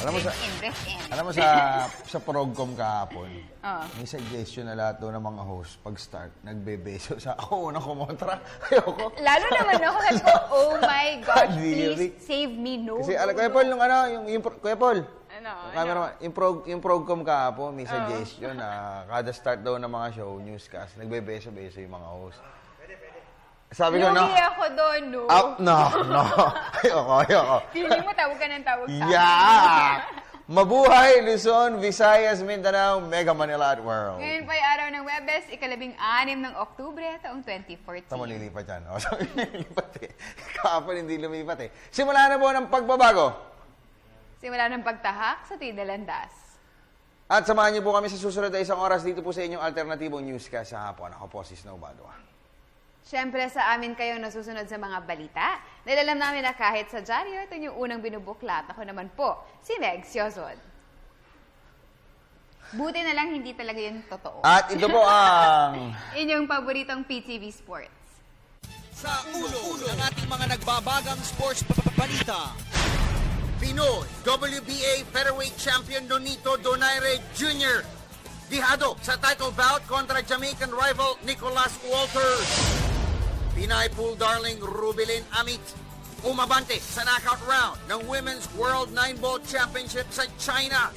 Alam mo sa Breath in. alam mo sa Progcom kahapon. Oo. May suggestion na lahat doon ng mga host pag start nagbebeso sa ako unang kumontra. Ayoko. Lalo naman ako, sabi ko, oh my gosh, Really? please save me, no. Kasi alam Kuya Paul yung Kuya Paul. Ano? Cameraman, yung Progcom kahapon may suggestion na kada start daw ng mga show, newscast, nagbebeso-beso yung mga host. Sabi ko, no. Lugi ako doon, no. No. Ayoko. Feeling mo, tawag ka ng tawag sa akin. Yeah! Mabuhay, Luzon, Visayas, Mindanao, Mega Manila at World. Ngayon po ay araw ng Webes, ika-16 ng Oktubre, taong 2014. Tama, lilipat yan. O, sabi lilipat eh. Kahapon hindi lumipat eh. Simula na po ng pagbabago. Simula ng pagtahak sa Tidalandas. At samahan niyo po kami sa susunod na isang oras dito po sa inyong alternatibong newscast sa hapon. Ako po si Snow Badua. Siyempre, sa amin kayong nasusunod sa mga balita. Dahil alam namin na kahit sa dyaryo, ito yung unang binubuklat. Ako naman po, si Meg Siozon. Buti na lang hindi talaga yun totoo. At ito po ang... Inyong paboritong PTV Sports. Sa ulo ng ating mga nagbabagang sports balita. Pinoy WBA Featherweight Champion Nonito Donaire Jr. Dihado sa title bout kontra Jamaican rival Nicholas Walters. Pinay pool darling Rubilin Amit umabante sa knockout round ng Women's World 9-Ball Championship sa China.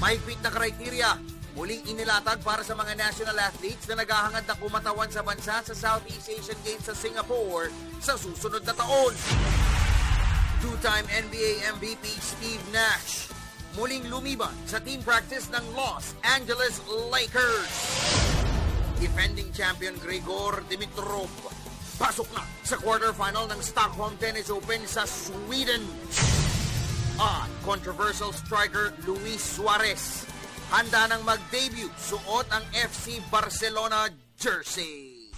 Mahigpit na kriteria muling inilatag para sa mga national athletes na naghahangad na kumatawan sa bansa sa Southeast Asian Games sa Singapore sa susunod na taon. Two-time NBA MVP Steve Nash muling lumiban sa team practice ng Los Angeles Lakers. Defending champion Grigor Dimitrov pasok na sa quarterfinal ng Stockholm Tennis Open sa Sweden. At controversial striker Luis Suarez handa nang mag-debut suot ang FC Barcelona jersey.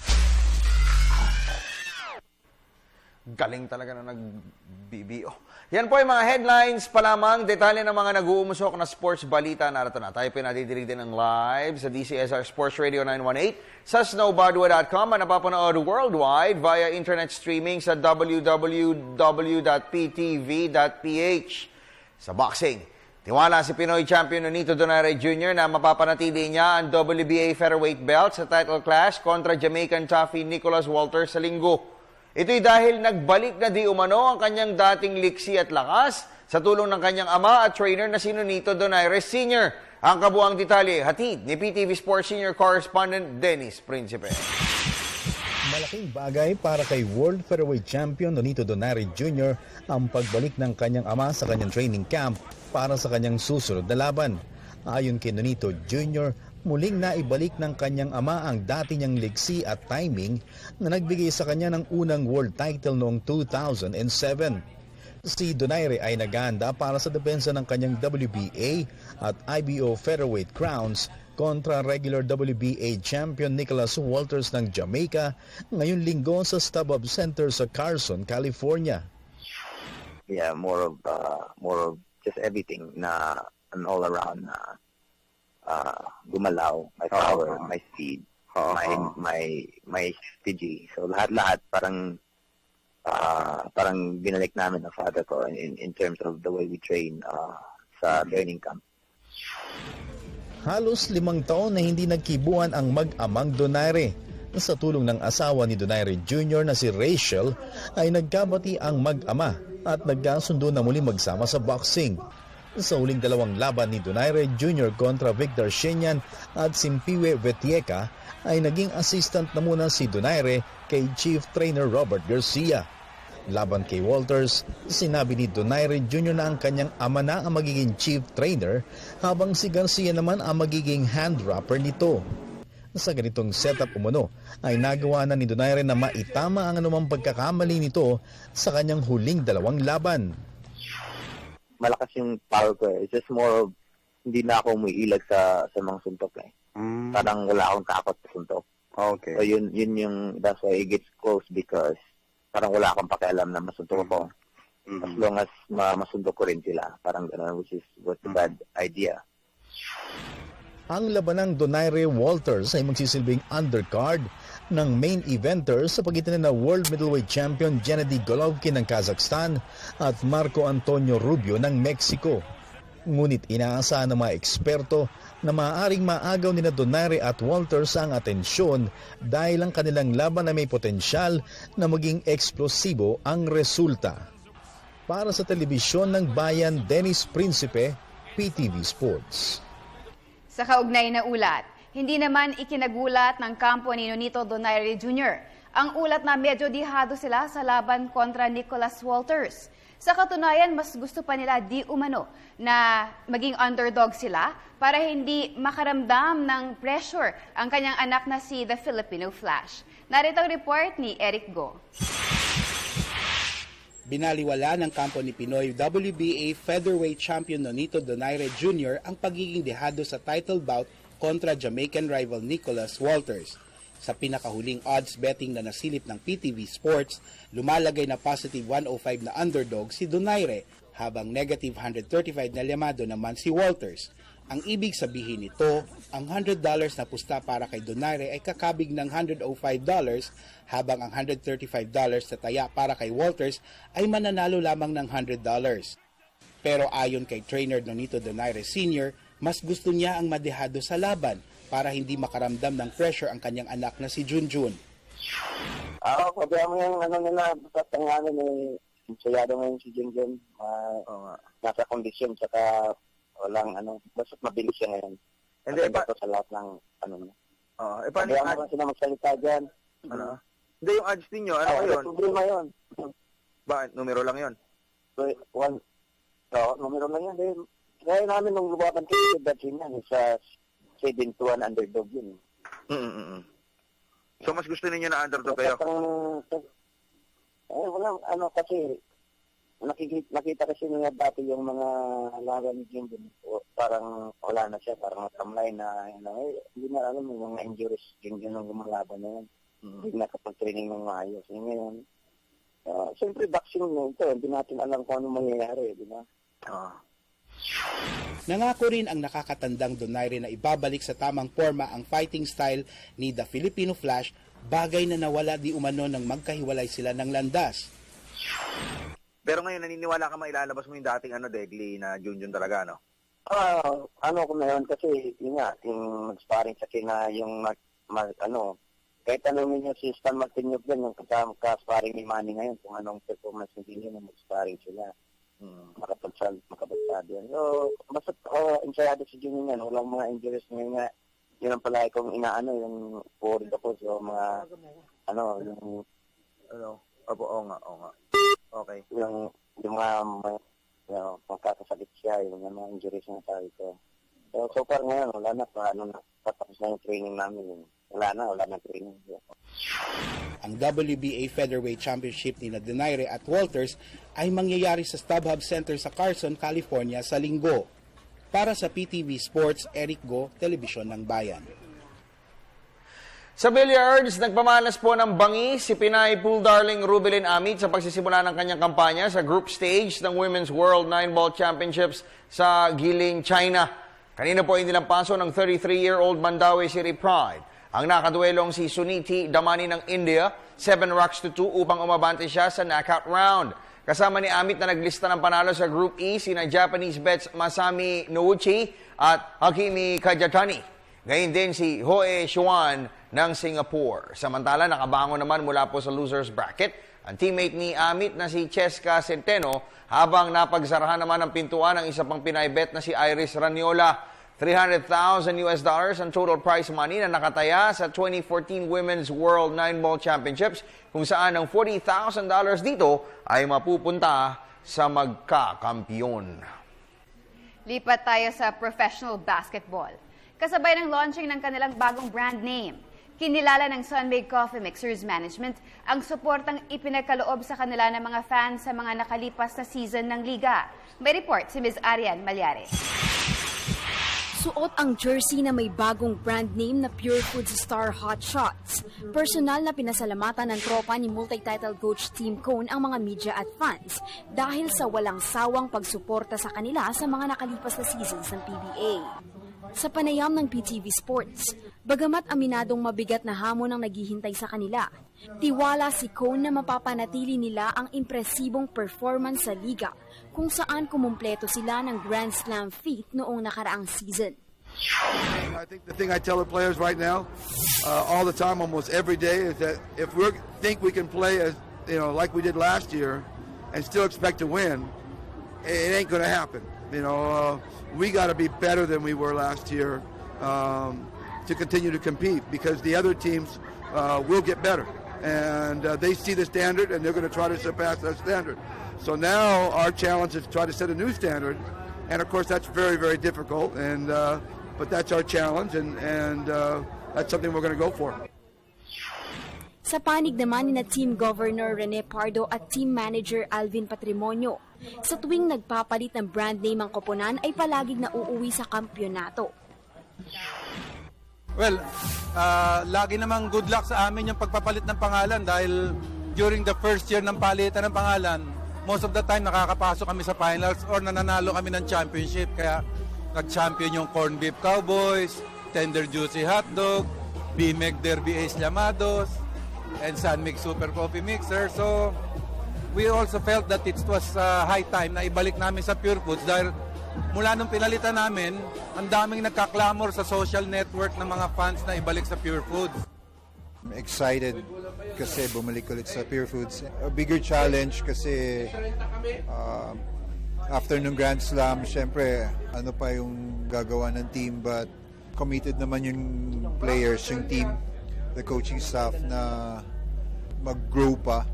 Galing talaga na nag-BBO. Yan po yung mga headlines pa lamang. Detalye ng mga nag-uumusok na sports balita. Narito na. Tayo pinadidirig din ng live sa DCSR Sports Radio 918, sa snowbadua.com, at napapanood worldwide via internet streaming sa www.ptv.ph. Sa boxing, tiwala si Pinoy champion Nonito Donaire Jr. na mapapanatili niya ang WBA featherweight belt sa title clash kontra Jamaican toughie Nicholas Walters sa linggo. Ito'y dahil nagbalik na di umano ang kanyang dating liksi at lakas sa tulong ng kanyang ama at trainer na si Nonito Donaire Sr. Ang kabuang detalye, hatid ni PTV Sports Senior Correspondent Dennis Principe. Malaking bagay para kay World Featherweight Champion Nonito Donaire Jr. ang pagbalik ng kanyang ama sa kanyang training camp para sa kanyang susunod na laban. Ayon kay Nonito Jr., muling naibalik ng kanyang ama ang dati niyang liksi at timing na nagbigay sa kanya ng unang world title noong 2007. Si Donaire ay naghahanda para sa depensa ng kanyang WBA at IBO featherweight crowns kontra regular WBA champion Nicholas Walters ng Jamaica ngayong linggo sa StubHub Center sa Carson, California. Yeah, more of just everything na an all around na gumalaw, my power, my speed, my strategy. So lahat parang binalik namin ng father ko in terms of the way we train sa training camp. Halos 5 taon na hindi nagkibuan ang mag-amang Donaire. Sa tulong ng asawa ni Donaire Jr. na si Rachel ay nagkabati ang mag-ama at nagkasundo na muli magsama sa boxing. Sa huling 2 laban ni Donaire Jr. kontra Victor Shenyang at Simpiwe Vetieka ay naging assistant na muna si Donaire kay Chief Trainer Robert Garcia. Laban kay Walters, sinabi ni Donaire Jr. na ang kanyang ama na ang magiging Chief Trainer habang si Garcia naman ang magiging hand rapper nito. Sa ganitong setup umano ay nagawa na ni Donaire na maitama ang anumang pagkakamali nito sa kanyang huling 2 laban. Malakas yung power ko eh. It's just more of, hindi na ako umiilag sa mga suntok eh. Parang wala akong takot sa suntok. Okay. So yun yung, that's why it gets close because parang wala akong pakialam na masuntok ko. As long as masuntok ko rin sila. Parang gano'n, which is what's a bad idea. Ang labanang Donaire Walters ay magsisilbing undercard ng main eventer sa pagitan na World Middleweight Champion Gennady Golovkin ng Kazakhstan at Marco Antonio Rubio ng Mexico. Ngunit inaasahan ng mga eksperto na maaaring maagaw nina Donaire at Walters ang atensyon dahil ang kanilang laban ay may potensyal na maging eksplosibo ang resulta. Para sa telebisyon ng bayan, Dennis Principe, PTV Sports. Sa kaugnay na ulat, hindi naman ikinagulat ng kampo ni Nonito Donaire Jr. ang ulat na medyo dihado sila sa laban kontra Nicholas Walters. Sa katunayan, mas gusto pa nila di umano na maging underdog sila para hindi makaramdam ng pressure ang kanyang anak na si The Filipino Flash. Narito ang report ni Eric Go. Binaliwala ng kampo ni Pinoy WBA featherweight champion Nonito Donaire Jr. ang pagiging dehado sa title bout kontra Jamaican rival Nicholas Walters. Sa pinakahuling odds betting na nasilip ng PTV Sports, lumalagay na positive 105 na underdog si Donaire habang negative 135 na llamado naman si Walters. Ang ibig sabihin nito, ang $100 na pusta para kay Donaire ay kakabig ng $105 habang ang $135 sa taya para kay Walters ay mananalo lamang ng $100. Pero ayon kay trainer Nonito Donaire Sr., mas gusto niya ang madehado sa laban para hindi makaramdam ng pressure ang kanyang anak na si Junjun. Pagkaya mo yung nila, basta nga sayado ngayon si Junjun, nasa kondisyon, saka walang basta mabilis siya ngayon. Hindi ba sa lahat ng Paano kaya mo sila magsalita dyan. Hindi, yung odds ninyo, ano yun? Problema yun. Bakit? Numero lang yun? Numero lang yun. Kaya namin nung lumaban kayo, datin yan, sa 7-1 underdog yun. So, mas gusto ninyo na underdog kayo? Wala, kasi nakita kasi nila dati yung mga laban ni Jim, parang wala na siya, parang matamlay na, hindi na alam yung mga injuries yung gumalaban na yun. Hindi nakapag-training ng maayos. Ngayon, siyempre vaccine na ito, hindi natin alam kung ano mangyayari, di ba? Nangako rin ang nakakatandang Donaire na ibabalik sa tamang forma ang fighting style ni The Filipino Flash, bagay na nawala di umano nang magkahiwalay sila ng landas. Pero ngayon, naniniwala ka mailalabas mo yung dating deadly na Junjun talaga, no? Ko ngayon kasi, yun nga, yung sparring sa kina, yung kahit tanongin niyo si Stan Martinez din, yung ka-sparring ni Manny ngayon, kung anong performance hindi niya, mag-sparring sila. Makapagsabi yan. So, basta ensayado si Junior yan. Walang mga injuries ngayon nga. Yun ang palagi kong yung worried ako. So, mga, Oo nga. Okay. Yung mga, magkakasakit siya, yung mga injuries na sabi ko. So far ngayon, wala na patapos na yung training namin. Wala na training. Ang WBA Featherweight Championship ni Donaire at Walters ay mangyayari sa StubHub Center sa Carson, California sa Linggo. Para sa PTV Sports, Eric Go, Telebisyon ng Bayan. Sa billiards, nagpamalas po ng bangi si Pinay pool darling Rubelin Amit sa pagsisimula ng kanyang kampanya sa group stage ng Women's World 9-Ball Championships sa Guilin, China. Kanina po ay nilampaso ng 33-year-old Mandawi City Pride ang nakaduelong si Suniti Damani ng India, 7-2 upang umabante siya sa knockout round. Kasama ni Amit na naglista ng panalo sa Group E, sina Japanese bets Masami Nouchi at Hakimi Kajatani. Ngayon din si Hoe Xuan ng Singapore. Samantala, nakabangon naman mula po sa loser's bracket ang teammate ni Amit na si Cheska Centeno habang napagsarahan naman ang pintuan ng isa pang Pinay bet na si Iris Raniola. $300,000 ang total prize money na nakataya sa 2014 Women's World 9-Ball Championships kung saan ang $40,000 dito ay mapupunta sa magkakampiyon. Lipat tayo sa professional basketball. Kasabay ng launching ng kanilang bagong brand name, kinilala ng Sunmade Coffee Mixers Management ang suportang ipinagkaloob sa kanila ng mga fans sa mga nakalipas na season ng liga. May report si Ms. Arian Malyares. Suot ang jersey na may bagong brand name na Pure Foods Star Hot Shots. Personal na pinasalamatan ng tropa ni multi-title coach Tim Cone ang mga media at fans dahil sa walang sawang pagsuporta sa kanila sa mga nakalipas na seasons ng PBA. Sa panayam ng PTV Sports, Bagamat aminadong mabigat na hamon ang naghihintay sa kanila, tiwala si Cone na mapapanatili nila ang impresibong performance sa liga kung saan kumumpleto sila ng Grand Slam feat noong nakaraang season. I think the thing I tell the players right now, all the time, almost every day, is that if we think we can play as like we did last year, and still expect to win, it ain't going to happen. We got to be better than we were last year to continue to compete, because the other teams will get better, and they see the standard, and they're going to try to surpass that standard. So now our challenge is to try to set a new standard, and of course that's very, very difficult. And but that's our challenge, and that's something we're going to go for. Sa panig naman ni na Team Governor Rene Pardo at Team Manager Alvin Patrimonio, sa tuwing nagpapalit ng brand name ang koponan ay palaging nauuwi sa kampyonato. Well, lagi namang good luck sa amin yung pagpapalit ng pangalan dahil during the first year ng palitan ng pangalan, most of the time nakakapasok kami sa finals or nananalo kami ng championship. Kaya nag-champion yung Corned Beef Cowboys, Tender Juicy Hotdog, BMEG Derby Ace Llamados, and San Mig Super Coffee Mixer. So, we also felt that it was high time na ibalik namin sa Pure Foods dahil mula nung pinalitan namin, ang daming nagkaklamor sa social network ng mga fans na ibalik sa Pure Foods. I'm excited kasi bumalik ulit sa Pure Foods. A bigger challenge kasi after nung Grand Slam, syempre ano pa yung gagawa ng team, but committed naman yung players, yung team, the coaching staff na mag-grow pa.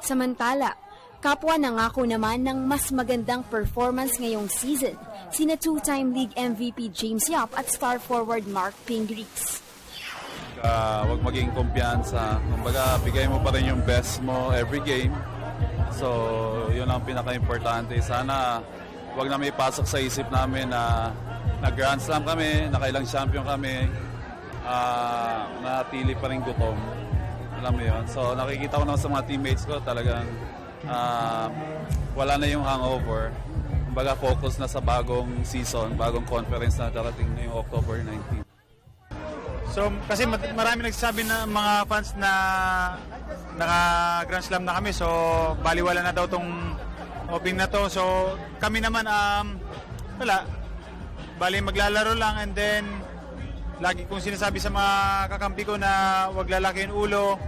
Samantala, kapwa nangako naman ng mas magandang performance ngayong season, sina two-time league MVP James Yap at star forward Mark Pingris. Huwag maging kumpiyansa. Kumbaga, bigay mo pa rin yung best mo every game. So, yun ang pinaka-importante. Sana huwag na may pasok sa isip namin na nag-Grand Slam kami, nakailang champion kami, natili pa rin gutom. Alam mo yun. So, nakikita ko naman sa mga teammates ko talagang wala na yung hangover. Kumbaga, focus na sa bagong season, bagong conference na darating na yung October 19. So, kasi marami nagsasabi na mga fans na naka-Grand Slam na kami, so baliwala na daw tong opening na to. So, kami naman, wala. Bali, maglalaro lang, and then lagi kong sinasabi sa mga kakampi ko na wag lalaki yung ulo.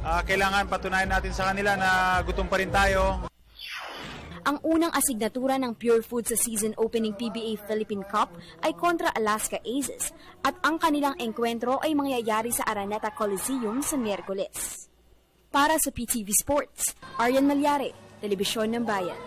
Kailangan patunayan natin sa kanila na gutom pa rin tayo. Ang unang asignatura ng Pure Foods sa season opening PBA Philippine Cup ay kontra Alaska Aces at ang kanilang engkwentro ay mangyayari sa Araneta Coliseum sa Miyerkules. Para sa PTV Sports, Arian Malyare, Telebisyon ng Bayan.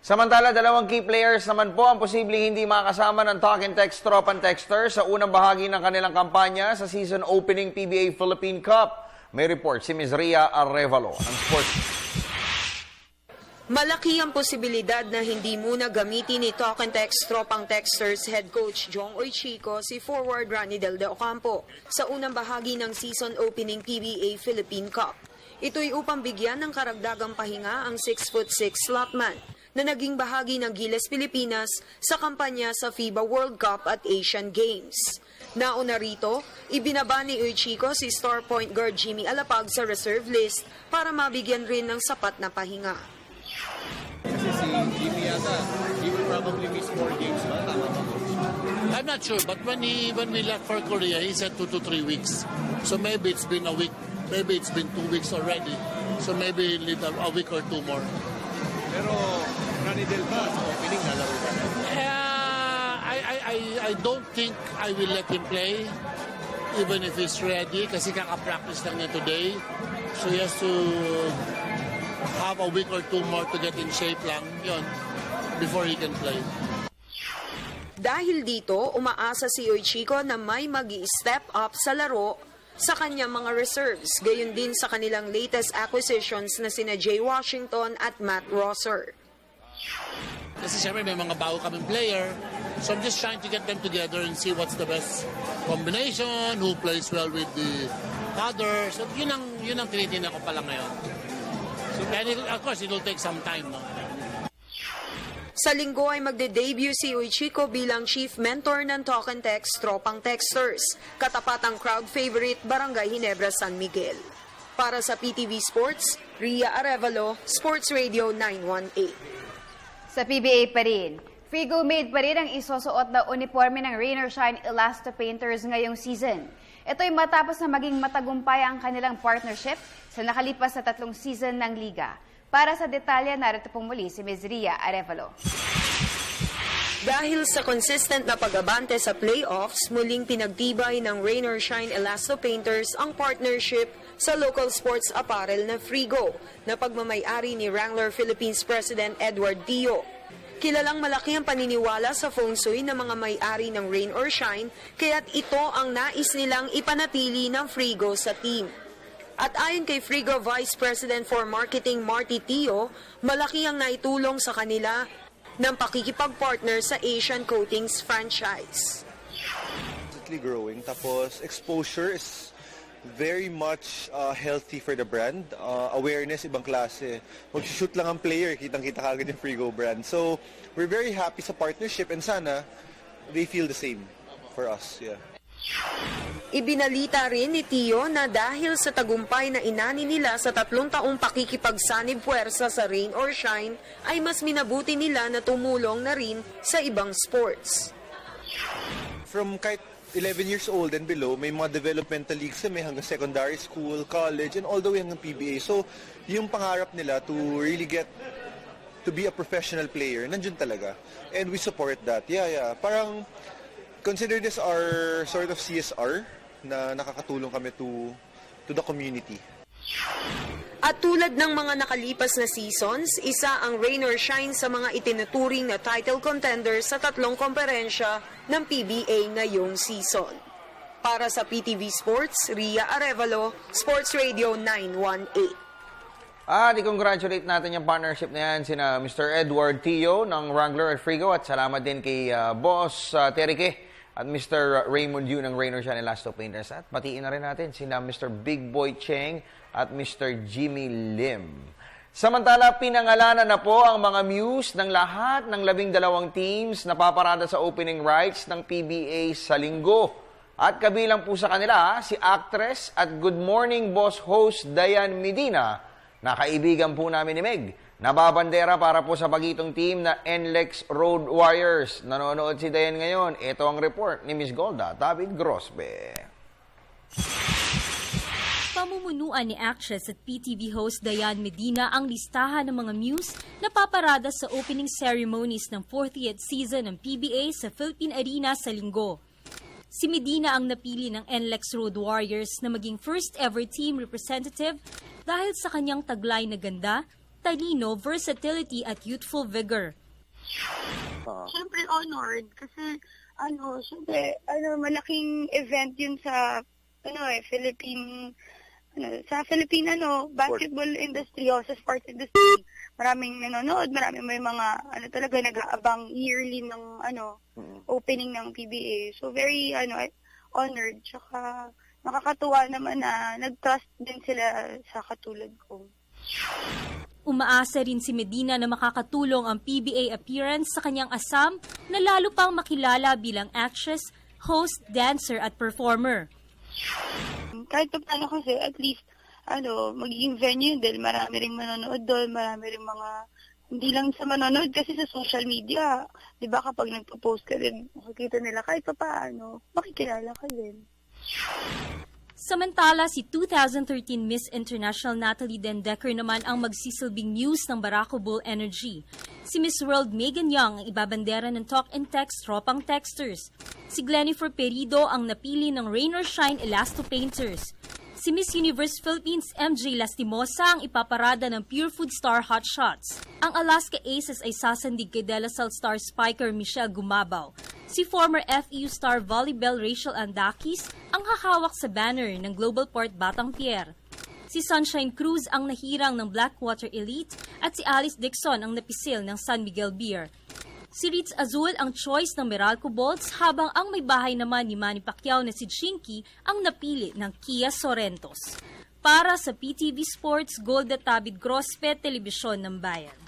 Samantala, dalawang key players naman po ang posibleng hindi makasama ng Talk and Text Tropan Texter sa unang bahagi ng kanilang kampanya sa season opening PBA Philippine Cup. May report si Ms. Ria Arevalo ng Sports. Malaki ang posibilidad na hindi muna gamitin ni Talk and Text Tropang Texters head coach Jong Oychico si forward Ranidel de Ocampo sa unang bahagi ng season opening PBA Philippine Cup. Ito'y upang bigyan ng karagdagang pahinga ang 6'6" slotman na naging bahagi ng Gilas Pilipinas sa kampanya sa FIBA World Cup at Asian Games. Nauna rito, ibinaba ni Oychico si star point guard Jimmy Alapag sa reserve list para mabigyan rin ng sapat na pahinga. Kasi si Jimmy yata, he will probably miss 4 games ba? Tama ba, coach? I'm not sure, but when we left for Korea, he said 2 to 3 weeks. So maybe it's been a week, maybe it's been 2 weeks already. So maybe a week or 2 more. Pero Ranidel ba sa opening nalaro ba? I don't think I will let him play even if he's ready kasi kaka-practice lang niya today. So he has to have a week or 2 more to get in shape lang yun before he can play. Dahil dito, umaasa si Oychico na may mag-i-step up sa laro sa kanyang mga reserves, gayon din sa kanilang latest acquisitions na sina Jay Washington at Matt Rosser. Kasi siyempre may mga bago kaming player, so I'm just trying to get them together and see what's the best combination, who plays well with the others. So yun ang tinitingnan ko pa lang ngayon. So, and of course, it will take some time. No? Sa linggo ay magde-debut si Uichiko bilang chief mentor ng Talk and Text Tropang Texters, katapatang crowd favorite Barangay Ginebra, San Miguel. Para sa PTV Sports, Ria Arevalo, Sports Radio 918. Sa PBA pa rin, Frigo made pa rin ang isusuot na uniforme ng Rain or Shine Elasto Painters ngayong season. Ito'y matapos na maging matagumpay ang kanilang partnership sa nakalipas na 3 season ng liga. Para sa detalye, narito po muli si Ms. Ria Arevalo. Dahil sa consistent na pag-abante sa playoffs, muling pinagtibay ng Rain or Shine Elasto Painters ang partnership sa local sports apparel na Frigo, na pagmamay-ari ni Wrangler Philippines President Edward Tio. Kilalang malaki ang paniniwala sa feng shui ng mga may-ari ng Rain or Shine, kaya't ito ang nais nilang ipanatili ng Frigo sa team. At ayon kay Frigo Vice President for Marketing Marty Tio, malaki ang naitulong sa kanila ng pakikipag-partner sa Asian Coatings franchise. Growing, tapos exposure is very much healthy for the brand. Awareness, ibang klase. Mag-shoot lang ang player, kitang-kita kagad yung Frigo brand. So, we're very happy sa partnership and sana they feel the same for us. Yeah. Ibinalita rin ni Tio na dahil sa tagumpay na inani nila sa 3 taong pakikipagsanib puwersa sa Rain or Shine, ay mas minabuti nila na tumulong na rin sa ibang sports. From kahit 11 years old and below, may mga developmental leagues kami hanggang secondary school, college, and all the way hanggang PBA. So, yung pangarap nila to really get to be a professional player, nandun talaga. And we support that. Yeah. Parang, consider this our sort of CSR na nakakatulong kami to the community. At tulad ng mga nakalipas na seasons, isa ang Rain or Shine sa mga itinuturing na title contenders sa 3 komperensya ng PBA ngayong season. Para sa PTV Sports, Ria Arevalo, Sports Radio 918. I-congratulate natin yung partnership na yan sina Mr. Edward Tio ng Wrangler at Frigo, at salamat din kay Boss Terike at Mr. Raymond Yu ng Rain or Shine Elasto Painters. At batiin na rin natin sina Mr. Big Boy Cheng at Mr. Jimmy Lim. Samantala, pinangalanan na po ang mga muse ng lahat ng 12 teams na paparada sa opening rights ng PBA sa linggo. At kabilang po sa kanila, si actress at Good Morning Boss host Dayan Medina, na kaibigan po namin ni Meg. Nababandera para po sa bagitong team na NLEX Road Warriors. Nanonood si Dayan ngayon. Ito ang report ni Miss Golda David Grosbe. Pamumunuan ni actress at PTV host Dayan Medina ang listahan ng mga muse na paparada sa opening ceremonies ng 40th season ng PBA sa Philippine Arena sa linggo. Si Medina ang napili ng NLEX Road Warriors na maging first ever team representative dahil sa kanyang taglay na ganda, talino, versatility at youthful vigor. Siyempre honored kasi siyempre malaking event yun sa Philippine basketball industry o sa sports industry. Maraming nanonood, maraming may mga talaga nag-aabang yearly ng opening ng PBA. So very honored, tsaka nakakatuwa naman na nag-trust din sila sa katulad ko. Umaasa rin si Medina na makakatulong ang PBA appearance sa kanyang asam na lalo pang makilala bilang actress, host, dancer at performer. Kahit pa paano kasi at least magiging venue dahil marami ring manonood doon, marami ring mga hindi lang sa manonood kasi sa social media, 'di ba, kapag nagpo-post ka din, makikita nila kahit pa paano, makikilala ka din. Samantala, si 2013 Miss International Natalie Dendecker naman ang magsisilbing muse ng Barako Bull Energy. Si Miss World Megan Young ang ibabandera ng Talk and Text Tropang Texters. Si Glenifer Perido ang napili ng Rain or Shine Elasto Painters. Si Miss Universe Philippines MJ Lastimosa ang ipaparada ng Pure Food Star Hot Shots. Ang Alaska Aces ay sasandig kay De La Salle Star Spiker Michelle Gumabaw. Si former FEU star volleyball Rachel Andakis ang hahawak sa banner ng Global Port Batangpier. Si Sunshine Cruz ang nahirang ng Blackwater Elite at si Alice Dixon ang napisil ng San Miguel Beer. Si Ritz Azul ang choice ng Meralco Bolts habang ang may bahay naman ni Manny Pacquiao na si Chinky ang napili ng Kia Sorrentos. Para sa PTV Sports, Golda David Grosbe, Telebisyon ng Bayan.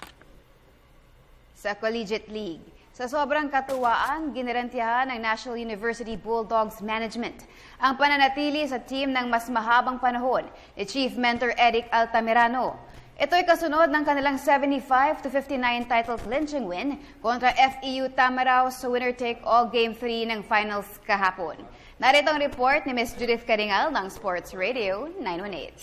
sa Collegiate League. Sa sobrang katuwaan, ginarantiyahan ng National University Bulldogs Management ang pananatili sa team ng mas mahabang panahon ni Chief Mentor Eric Altamirano. Ito'y kasunod ng kanilang 75-59 title clinching win kontra FEU Tamaraw sa winner-take-all Game 3 ng finals kahapon. Narito ang report ni Ms. Judith Caringal ng Sports Radio 918.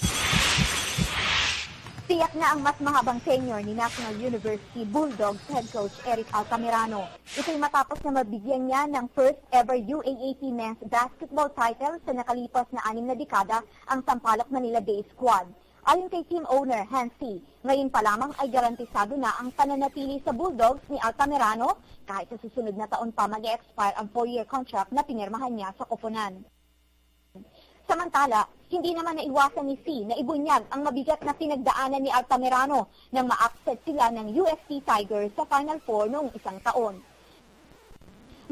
Tiyak na ang mas mahabang tenure ni National University Bulldogs head coach Eric Altamirano. Ito'y matapos na mabigyan niya ng first ever UAAP men's basketball title sa nakalipas na 6 na dekada ang Sampaloc Manila Bay squad. Ayon kay team owner Hansi, ngayon pa lamang ay garantisado na ang pananatili sa Bulldogs ni Altamirano kahit sa susunod na taon pa mag-expire ang 4-year contract na pinirmahan niya sa koponan. Samantala, hindi naman naiwasan ni C na ibunyag ang mabigat na pinagdaanan ni Altamirano nang ma-upset sila ng UST Tigers sa Final Four noong isang taon.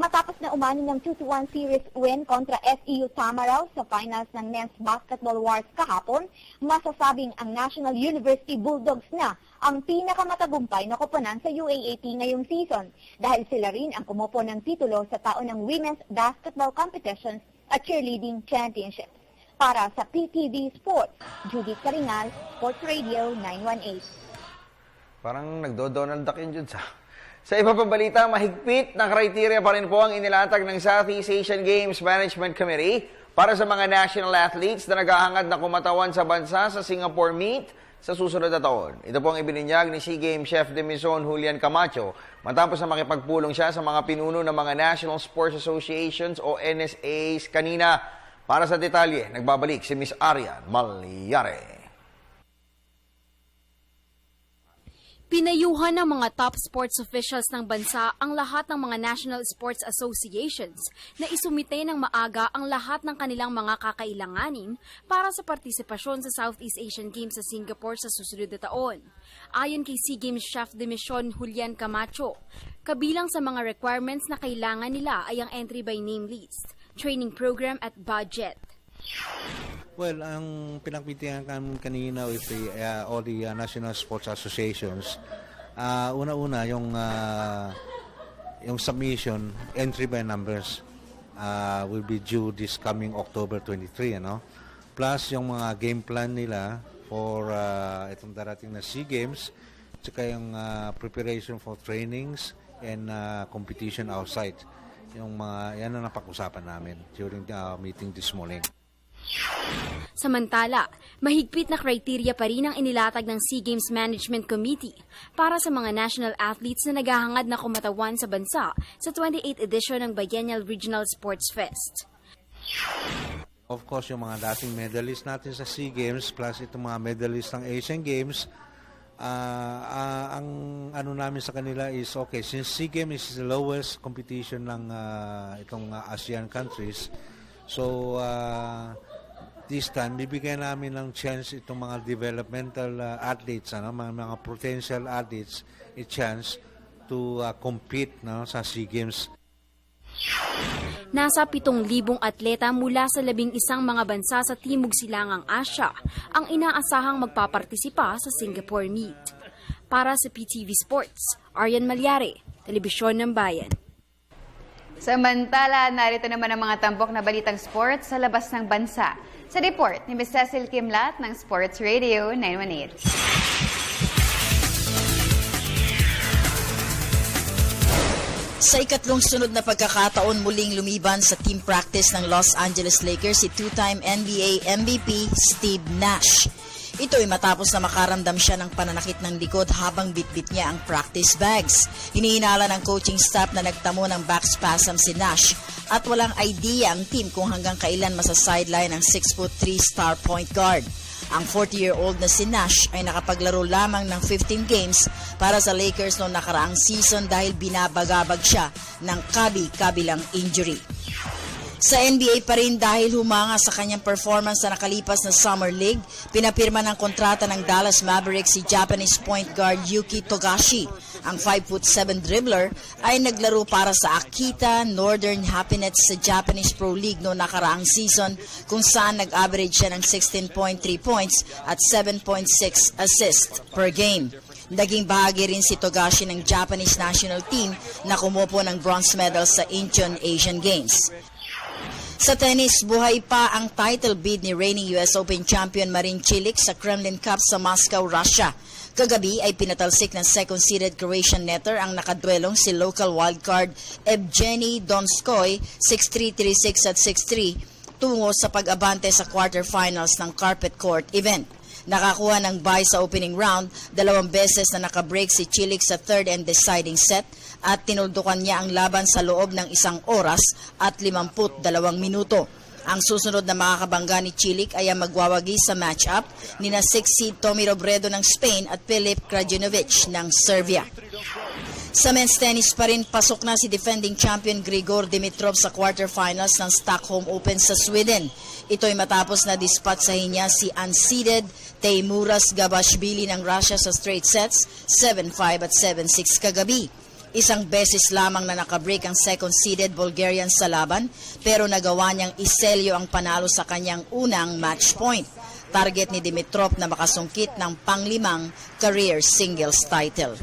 Matapos na umani ng 2-1 series win kontra FEU Tamaraw sa finals ng Men's Basketball Wars kahapon, masasabing ang National University Bulldogs na ang pinakamatagumpay na koponan sa UAAP ngayong season dahil sila rin ang kumupo ng titulo sa taon ng Women's Basketball Competitions at Cheerleading Championships. Para sa PTV Sports, Judith Caringal, Sports Radio 918. Parang nagdo-Donald Duck yun, Jude. Sa iba pang balita, mahigpit na kriteria pa rin po ang inilatag ng Southeast Asian Games Management Committee para sa mga national athletes na naghahangad na kumatawan sa bansa sa Singapore Meet sa susunod na taon. Ito po ang ibinunyag ni SEA Games Chef de Mission Julian Camacho matapos na makipagpulong siya sa mga pinuno ng mga National Sports Associations o NSAs kanina. Para sa detalye, nagbabalik si Miss Arian Malyare. Pinayuhan ng mga top sports officials ng bansa ang lahat ng mga National Sports Associations na isumite ng maaga ang lahat ng kanilang mga kakailanganin para sa partisipasyon sa Southeast Asian Games sa Singapore sa susunod na taon. Ayon kay SEA Games Chef de Mission Julian Camacho, kabilang sa mga requirements na kailangan nila ay ang entry by name list, training program at budget. Well, ang pinagpitihan kami kanina with all the National Sports Associations, una-una yung submission, entry by numbers will be due this coming October 23, ano? Plus yung mga game plan nila for itong darating na SEA Games, tsaka yung preparation for trainings and competition outside. Yung mga yan ang napag-usapan namin during the meeting this morning. Samantala, mahigpit na kriteriya pa rin ang inilatag ng SEA Games Management Committee para sa mga national athletes na naghahangad na kumatawan sa bansa sa 28th edition ng Biennial Regional Sports Fest. Of course, yung mga dating medalist natin sa SEA Games plus itong mga medalist ng Asian Games, ang ano namin sa kanila is okay, since SEA Games is the lowest competition ng itong ASEAN countries, so this time bibigyan namin ng chance itong mga developmental athletes, mga potential athletes, a chance to compete sa SEA Games. Nasa 7,000 atleta mula sa 11 mga bansa sa Timog Silangang Asya ang inaasahang magpapartisipa sa Singapore Meet. Para sa PTV Sports, Arian Malyare, Telebisyon ng Bayan. Samantala, narito naman ang mga tampok na balitang sports sa labas ng bansa. Sa report ni Ms. Cecil Kimlat ng Sports Radio 918. Sa ikatlong sunod na pagkakataon muling lumiban sa team practice ng Los Angeles Lakers si two-time NBA MVP Steve Nash. Ito ay matapos na makaramdam siya ng pananakit ng likod habang bitbit niya ang practice bags. Hinihinala ng coaching staff na nagtamo ng back spasm si Nash at walang idea ang team kung hanggang kailan masa-sideline ang 6'3" star point guard. Ang 40-year-old na si Nash ay nakapaglaro lamang ng 15 games para sa Lakers noong nakaraang season dahil binabagabag siya ng kabi-kabilang injury. Sa NBA pa rin dahil humanga sa kanyang performance sa nakalipas na Summer League, pinapirma ng kontrata ng Dallas Mavericks si Japanese point guard Yuki Togashi. Ang 5'7" dribbler ay naglaro para sa Akita Northern Happinets sa Japanese Pro League noong nakaraang season kung saan nag-average siya ng 16.3 points at 7.6 assists per game. Naging bahagi rin si Togashi ng Japanese national team na kumupo ng bronze medal sa Incheon Asian Games. Sa tennis, buhay pa ang title bid ni reigning US Open champion Marin Cilic sa Kremlin Cup sa Moscow, Russia. Kagabi ay pinatalsik ng second-seeded Croatian netter ang nakadwelong si local wildcard Evgeny Donskoy 6-3, 3-6 at 6-3 tungo sa pag-abante sa quarterfinals ng carpet court event. Nakakuha ng bye sa opening round, 2 beses na nakabreak si Cilic sa third and deciding set at tinuldukan niya ang laban sa loob ng 1 oras at 52 minuto. Ang susunod na makakabangga ni Cilic ay ang magwawagi sa match-up ni na 6 seed Tommy Robredo ng Spain at Filip Krajinovic ng Serbia. Sa men's tennis pa rin, pasok na si defending champion Grigor Dimitrov sa quarterfinals ng Stockholm Open sa Sweden. Ito'y matapos na dispatsahin niya si unseeded Teimuras Gabashvili ng Russia sa straight sets, 7-5 at 7-6 kagabi. Isang beses lamang na nakabreak ang second-seeded Bulgarian sa laban, pero nagawa niyang iselyo ang panalo sa kanyang unang match point. Target ni Dimitrov na makasungkit ng pang-5 career singles title.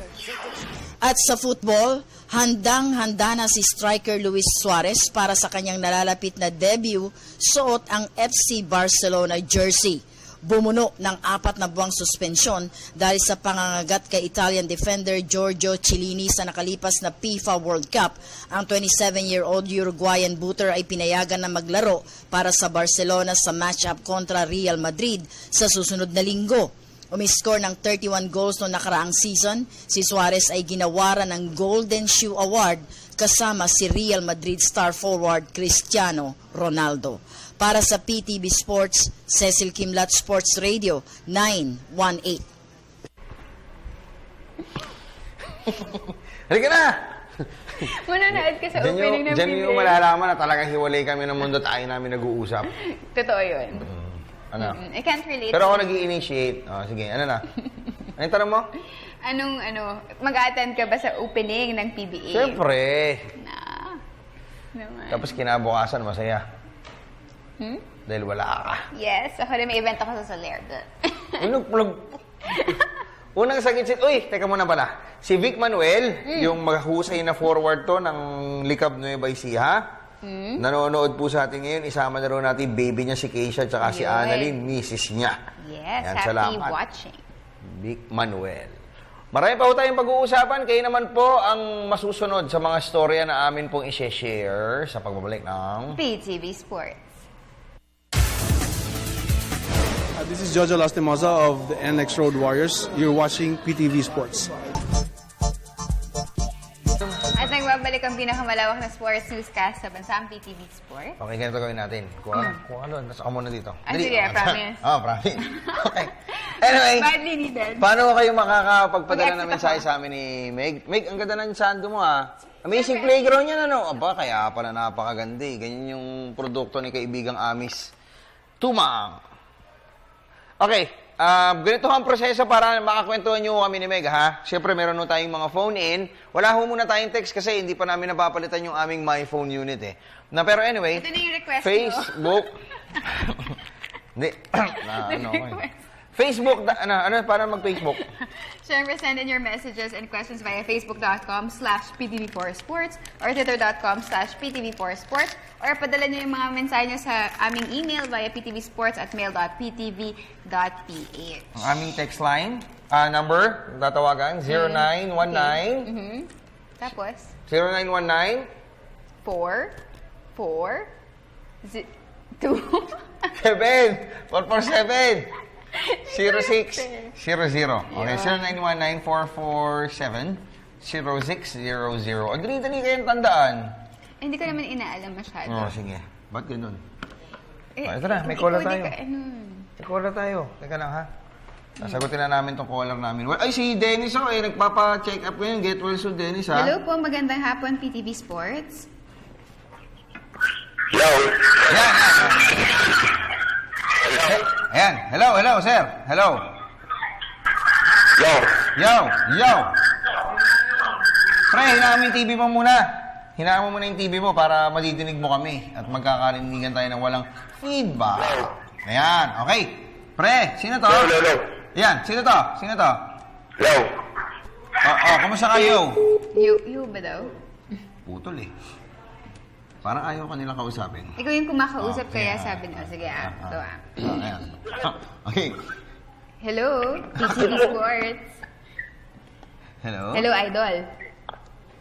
At sa football, handang-handa na si striker Luis Suarez para sa kanyang nalalapit na debut, suot ang FC Barcelona jersey. Bumuno ng 4 na buwang suspensyon dahil sa pangangagat kay Italian defender Giorgio Chiellini sa nakalipas na FIFA World Cup. Ang 27-year-old Uruguayan booter ay pinayagan na maglaro para sa Barcelona sa match-up kontra Real Madrid sa susunod na linggo. Umiscore ng 31 goals noong nakaraang season, si Suarez ay ginawaran ng Golden Shoe Award kasama si Real Madrid star forward Cristiano Ronaldo. Para sa PTV Sports, Cecil Kimlat, Sports Radio 918. Halika na! Manonood ka sa opening ng Diyan PBA. yung malalaman na talagang hiwalay kami ng mundo at ayaw namin nag-uusap. Totoo yun. Ano? I can't relate. Pero ako nag-i-initiate. Sige, ano na? Anong tanong mo? Mag-attend ka ba sa opening ng PBA? Siyempre. Naman. Tapos kinabukasan, masaya. Dahil wala ka. Yes, ako rin may event ako sa Soler. Unang sagit, uy, teka muna pala. Si Vic Manuel, yung maghusay na forward to ng Likab Nueva Ecija, nanonood po sa atin ngayon. Isama na rin natin baby niya si Keisha at si Annalyn, misis niya. Yes, Yan, happy salamat. watching. Vic Manuel. Marami pa po tayong pag-uusapan. Kayo naman po ang masusunod sa mga storya na amin pong i-share sa pagbabalik ng PTV Sports. This is Jojo Lastimosa of the NX Road Warriors. You're watching PTV Sports. At nagbabalik ang pinakamalawak na sports newscast sa bansang PTV Sports. Okay, ganito gawin natin. Kuha doon. Nasa ka muna dito. Sige, promise. Promise. Okay. Anyway, Badly needed. paano kayo makakapagpadala ng mensahe sa amin ni Meg? Meg, ang ganda ng sando mo Amazing playground yan Aba, kaya pala napakaganda Ganyan yung produkto ni kaibigang Amis Tumang. Okay, ganito ang proseso para makakwentuhan nyo kami ni Meg, ha? Siyempre, meron tayong mga phone-in. Wala muna tayong text kasi hindi pa namin napapalitan yung aming My Phone unit, Pero anyway, ito na yung request Facebook. Hindi. Facebook, para mag-Facebook? Siyempre, send in your messages and questions via facebook.com/PTV4Sports or twitter.com/PTV4Sports or padala nyo yung mga mensahe nyo sa aming email via ptvsports@mail.ptv.ph. Ang aming text line, number, tatawagan, 0919. Tapos? 0919. 442 7 447 0600. Okay, 0919-447-0600. Dali kayong tandaan. Hindi ko naman inaalam masyado. Sige. Ba't ganun? Ito na, may caller tayo. May caller tayo. Teka lang, ha? Sasagutin na namin tong caller namin. Ay, si Dennis, nagpapa-check up ngayon. Get well soon, Dennis, ha? Hello po, magandang hapon, PTV Sports. Hello. Ayan. Hello, sir. Hello. Yo. Pre, hinaan mo yung TV mo muna. Hinaan mo muna yung TV mo para madidinig mo kami at magkakarinigan tayo ng walang feedback. Ayan, okay. Pre, sino to? Hello. Ayan, sino to? Hello. Kamusta kayo? You ba daw? Putol eh. Parang ayaw ka nilang kausapin. Ikaw yung kumakausap, kaya sabi niya, sige ito Ayan. Okay. Hello, PTV Sports. Hello? Hello, Idol.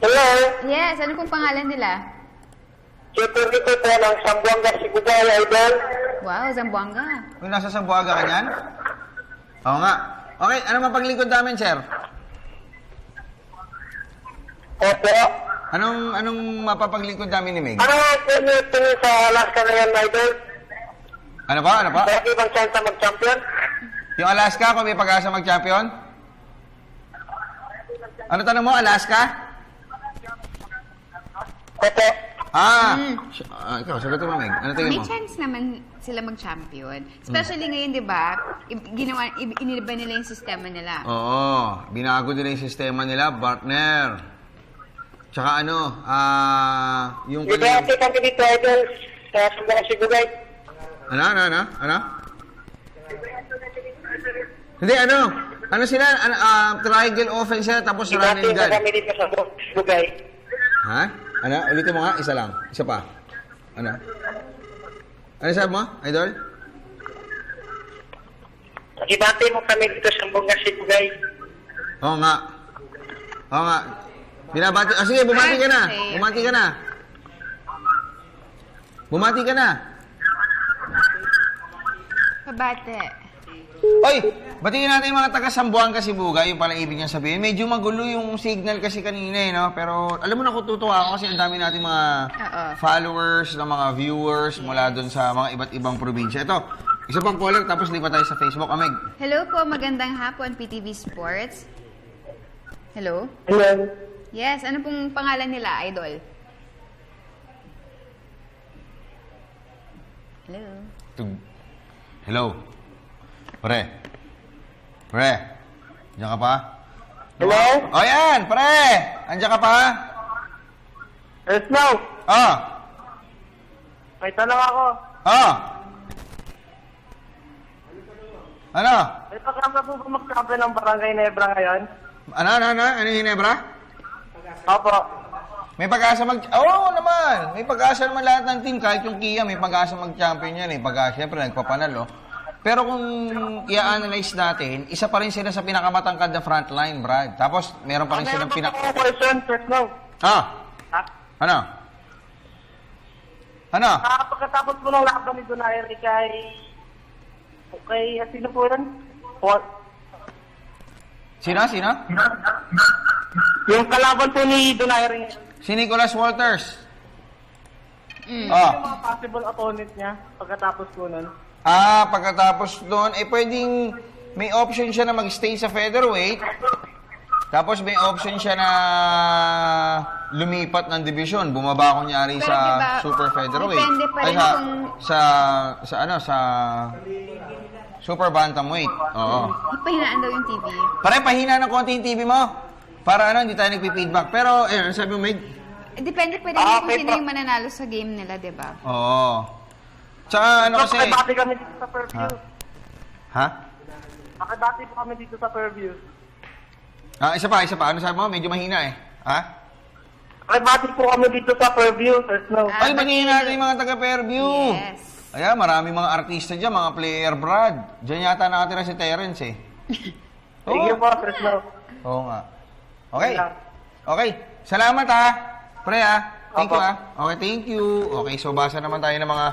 Hello? Yes, ano pong pangalan nila? Super dito po ng Zamboanga, Sibugay, Idol. Wow, Zamboanga. Kung nasa Sambuaga ka niyan? Oo nga. Okay, ano mapaglingkod namin, sir? Opo. Anong mapapaglingkod namin ni Meg? Ano nga tingin sa Alaska na yan, Idol? Ano ba? Ano ba? Bakit ibang chance na mag-champion? Yung Alaska, kung may pag-asa mag-champion? Ano tanong mo, Alaska? Opo. Ikaw, sagutin mo, Meg. Ano tingin May mo? chance naman sila mag-champion. Especially ngayon, di ba? Iniba nila yung sistema nila. Oo, binago nila yung sistema nila, partner. Tsaka yung... Dito kami dito, Idol. Sa Zamboanga, Sibugay. Ano? Hindi, ano sila? Triangle offense sila, tapos running gun. Dito kami dito sa Sibugay. Ha? Ano? Ulitin mo nga, isa lang. Isa pa. Ano sabi mo, Idol? Ibati mo kami dito sa Zamboanga, Sibugay. Oo nga. Binabati. Sige, bumati ka na. Bumati ka na. Pabate. Oy, batiin natin yung mga taga Zamboanga, Sibugay, yung pala ibig niyang sabihin. Medyo magulo yung signal kasi kanina no? Pero alam mo na kung tutuwa ako kasi ang dami nating mga followers, ng mga viewers mula dun sa mga iba't ibang probinsya. Ito, isa pang caller tapos lipat tayo sa Facebook. Ameg. Hello po, magandang hapon, PTV Sports. Hello? Hello? Yes, ano pong pangalan nila, Idol? Hello? Hello? Pre? Andiyan ka pa? Hello? O yan, pre! Andiyan ka pa? Yes, no. May tanong ako. Ano? May pagkakam po ba mag-champion ng Barangay Nebra ngayon? Ano yung Hinebra? Opo. May pag-asa Oo naman! May pag-asa naman lahat ng team. Kahit yung Kia, may pag-asa mag-champion yan. Pag-asa, siyempre, nagpapanalo. Pero kung i-analyze natin, isa pa rin sila sa pinakamatangkad na frontline, Brad. Tapos, meron pa rin silang Ano? Pagkatapos mo ng laban ni Donaire kay sino po yan? Sino? Yung kalaban po ni Donaire. Si Nicholas Walters. Yung mga possible opponent niya pagkatapos po nun. Pagkatapos doon, pwedeng may option siya na mag-stay sa featherweight. Tapos may option siya na lumipat ng division. Bumaba kunyari sa diba, super featherweight. Depende pa rin kung... Sa super bantamweight. Oo. Pahinaan daw yung TV. Pare, pahina ng konti yung TV mo. Para hindi tayo nagpi-feedback. Pero, sabi mo, Meg? Depende pa rin kung sino yung mananalo sa game nila, di ba? Oo. Tsaka kasi... Nakibati kami dito sa Fairview. Ha? Nakibati po kami dito sa Fairview. Isa pa. Ano sabi mo? Medyo mahina Ha? Nakibati po kami dito sa Fairview, Sir Snow. Ay, batiin natin yung mga taga-Fairview. Yes. Ayan, marami mga artista dyan, mga player, Brad. Diyan yata nakatira si Terrence Thank you po, Sir Snow. Oo nga. Okay. Salamat Pre Thank you Okay, thank you. Okay, so basa naman tayo ng mga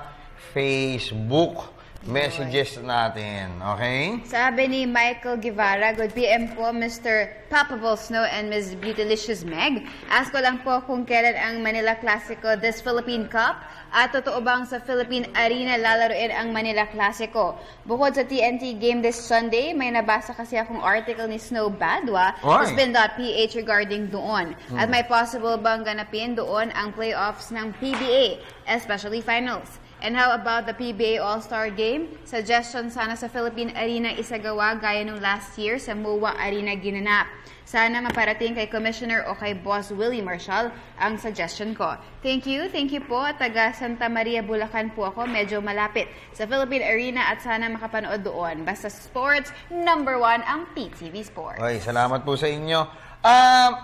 Facebook messages natin. Okay? Sabi ni Michael Guevara, good PM po, Mr. Papable Snow and Ms. Beautylicious Meg. Ask ko lang po kung kailan ang Manila Classico this Philippine Cup at totoo bang sa Philippine Arena lalaruin ang Manila Classico. Bukod sa TNT game this Sunday, may nabasa kasi akong article ni Snow Badwa sa spin.ph regarding doon. At may possible bang ganapin doon ang playoffs ng PBA, especially finals. And how about the PBA All-Star Game? Suggestion sana sa Philippine Arena isagawa gaya nung last year sa MOA Arena ginanap. Sana maparating kay Commissioner o kay Boss Willie Marshall ang suggestion ko. Thank you po. Taga Santa Maria, Bulacan po ako. Medyo malapit sa Philippine Arena at sana makapanood doon. Basta sports, #1 ang PTV Sports. Okay, salamat po sa inyo.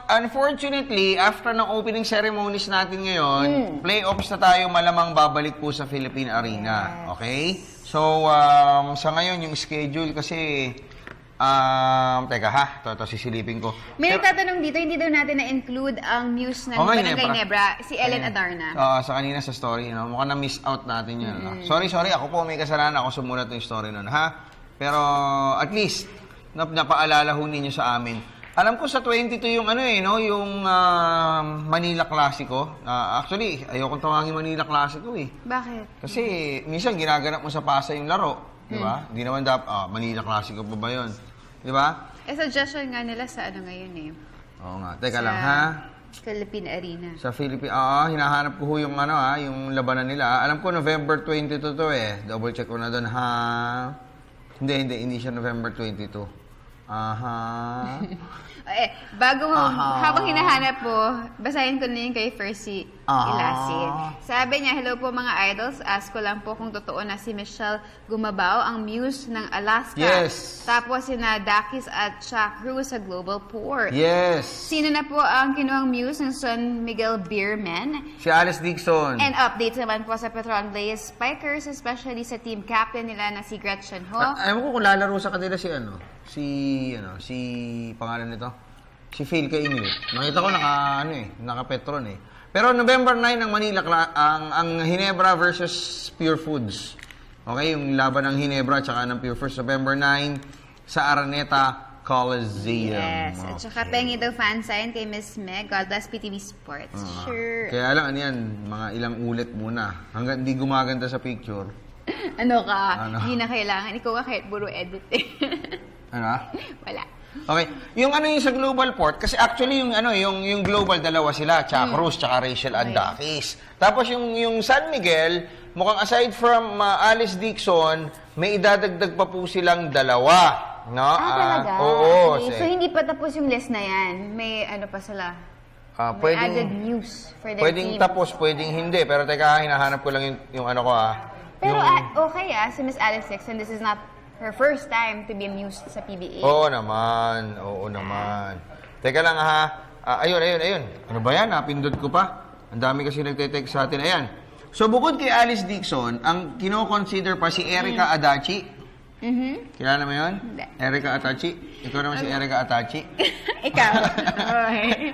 Unfortunately, after ng opening ceremonies natin ngayon, playoffs na tayo malamang babalik po sa Philippine Arena. Okay? So, sa ngayon, yung schedule kasi, teka ha, ito sisilipin ko. May nagtatanong dito, hindi daw natin na-include ang Muse ng Barangay Nebra, si Ellen Adarna. Sa kanina sa story, no? Mukhang na-miss out natin yun. No? Sorry, ako po may kasalanan, ako sumulat ng story nun, ha? Pero, at least, napaalala ho ninyo sa amin. Alam ko sa 22 yung yung Manila Classico. Actually, ayokong tawagin Manila Classico eh. Bakit? Kasi minsan ginaganap mo sa Pasay yung laro, di ba? Hindi naman Manila Classico pa ba 'yon? Di ba? Suggestion nga nila sa ngayon eh. Oo nga. Teka lang ha. Philippine Arena. Sa Philippine, hinahanap ko yung yung labanan nila. Alam ko November 22 to eh. Double check ko na doon ha. Hindi siya November 22. Habang hinahanap po, basahin ko na yung kay Fercy Ilasin. Sabi niya, hello po mga idols, ask ko lang po kung totoo na si Michelle Gumabao ang Muse ng Alaska. Yes. Tapos sina Dakis at Chuck Cruz sa Global Port. Yes. Sino na po ang kinuhang Muse ng San Miguel Beerman? Si Alice Dixon. And updates naman po sa Petron Blaze Spikers, especially sa team captain nila na si Gretchen Ho. Alam ko kung lalaro sa kanila si pangalan nito? Si Phil Kainglit. Nakita ko naka-Petron eh. Pero November 9 ang Manila, ang Ginebra versus Pure Foods. Okay, yung laban ng Ginebra at saka ng Pure Foods. November 9 sa Araneta Coliseum. Yes, at saka pengi daw fan sign kay Miss Meg. God bless PTV Sports. Sure. Kaya lang, mga ilang ulit muna. Hanggang hindi gumaganda sa picture. Hindi na kailangan. Ikaw ka kahit puro edit eh. Wala. Okay. Yung yung sa Global Port, kasi actually yung Global dalawa sila, Chuck Cruz, tsaka Rachel Andakis. Tapos yung San Miguel, mukhang aside from Alice Dixon, may idadagdag pa po silang dalawa. No? Talaga? Oo. Okay. So hindi pa tapos yung list na yan. May pa sila. May added news for their pwedeng team. Tapos, pwedeng hindi. Pero teka, hinahanap ko lang yung ko Pero okay si Miss Alice Dixon, this is not her first time to be amused sa PBA. Oo naman. Teka lang ayun. Ano ba yan? Napindot ko pa. Ang dami kasi nagte-text sa atin. Ayan. So, bukod kay Alice Dixon, ang kino-consider pa si Erica Adachi. Kilala mo yun? Hindi. Erica Adachi. Ikaw naman si Erica Adachi. Ikaw.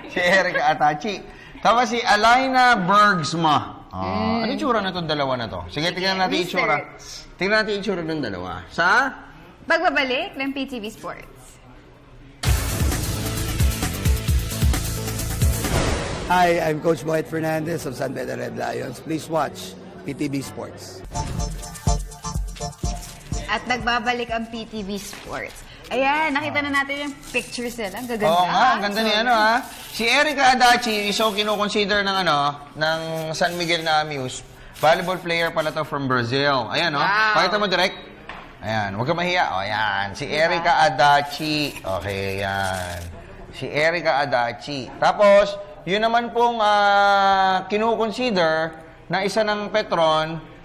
Si Erica Adachi. Tapos si Alaina Bergsma. Ano yung tsura na itong dalawa na to? Sige, tingnan natin yung tsura. Tingnan natin yung tsura ng dalawa. Sa? Pagbabalik ng PTV Sports. Hi, I'm Coach Boyd Fernandez of San Beda Red Lions. Please watch PTV Sports. At nagbabalik ang PTV Sports. Ayan, nakita na natin yung pictures nila. Ang gaganda. Oo nga, ang ganda ni Si Erica Adachi, so kino-consider ng San Miguel na Muse. Volleyball player pala to from Brazil. Ayan, Pakita mo direct. Ayan, huwag ka mahiya. Ayan, si Erica Adachi. Okay, ayan. Si Erica Adachi. Tapos, yun naman pong kino-consider na isa ng Petron,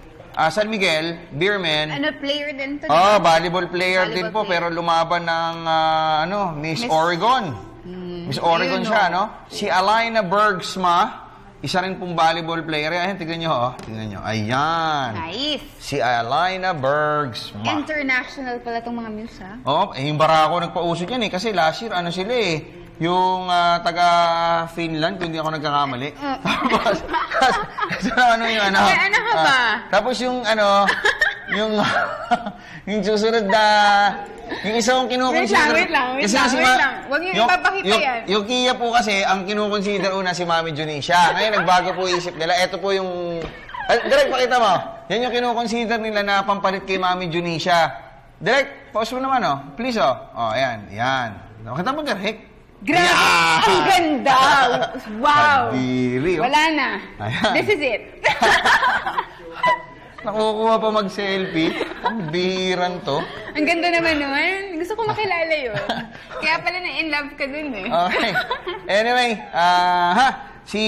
San Miguel, Beerman. Player din to. Volleyball player din po, pero lumaban ng Miss Oregon. Miss Oregon siya, Si Alaina Bergsma, isa rin pong volleyball player. Ayan, tignan nyo, Tignan nyo. Ayan. Nice. Si Alaina Bergsma. International pala itong mga Muse, ha? Yung Barako nagpausok yan kasi last year, sila yung taga-Finland, kung hindi ako nagkakamali. Tapos, Ano ka ba? Tapos yung yung susunod na, yung isang kinukonsider. Wait lang. Huwag niyo ipapakita yan. Yung Kia po kasi, ang kinukonsider una si Mami Junisha. Ngayon, nagbago po isip nila. Ito po yung, direct, pakita mo. Yan yung kinukonsider nila na pampalit kay Mami Junisha. Direct, pause mo naman, please, ayan. Nakita mo, direct. Grabe! Ang ganda! Wow! Kadiri, Wala na. Ayan. This is it. Nakukuha pa mag-selfie. Ang bihiran to. Ang ganda naman nun. Gusto ko makilala yun. Kaya pala na-in love ka dun eh. Okay. Anyway, si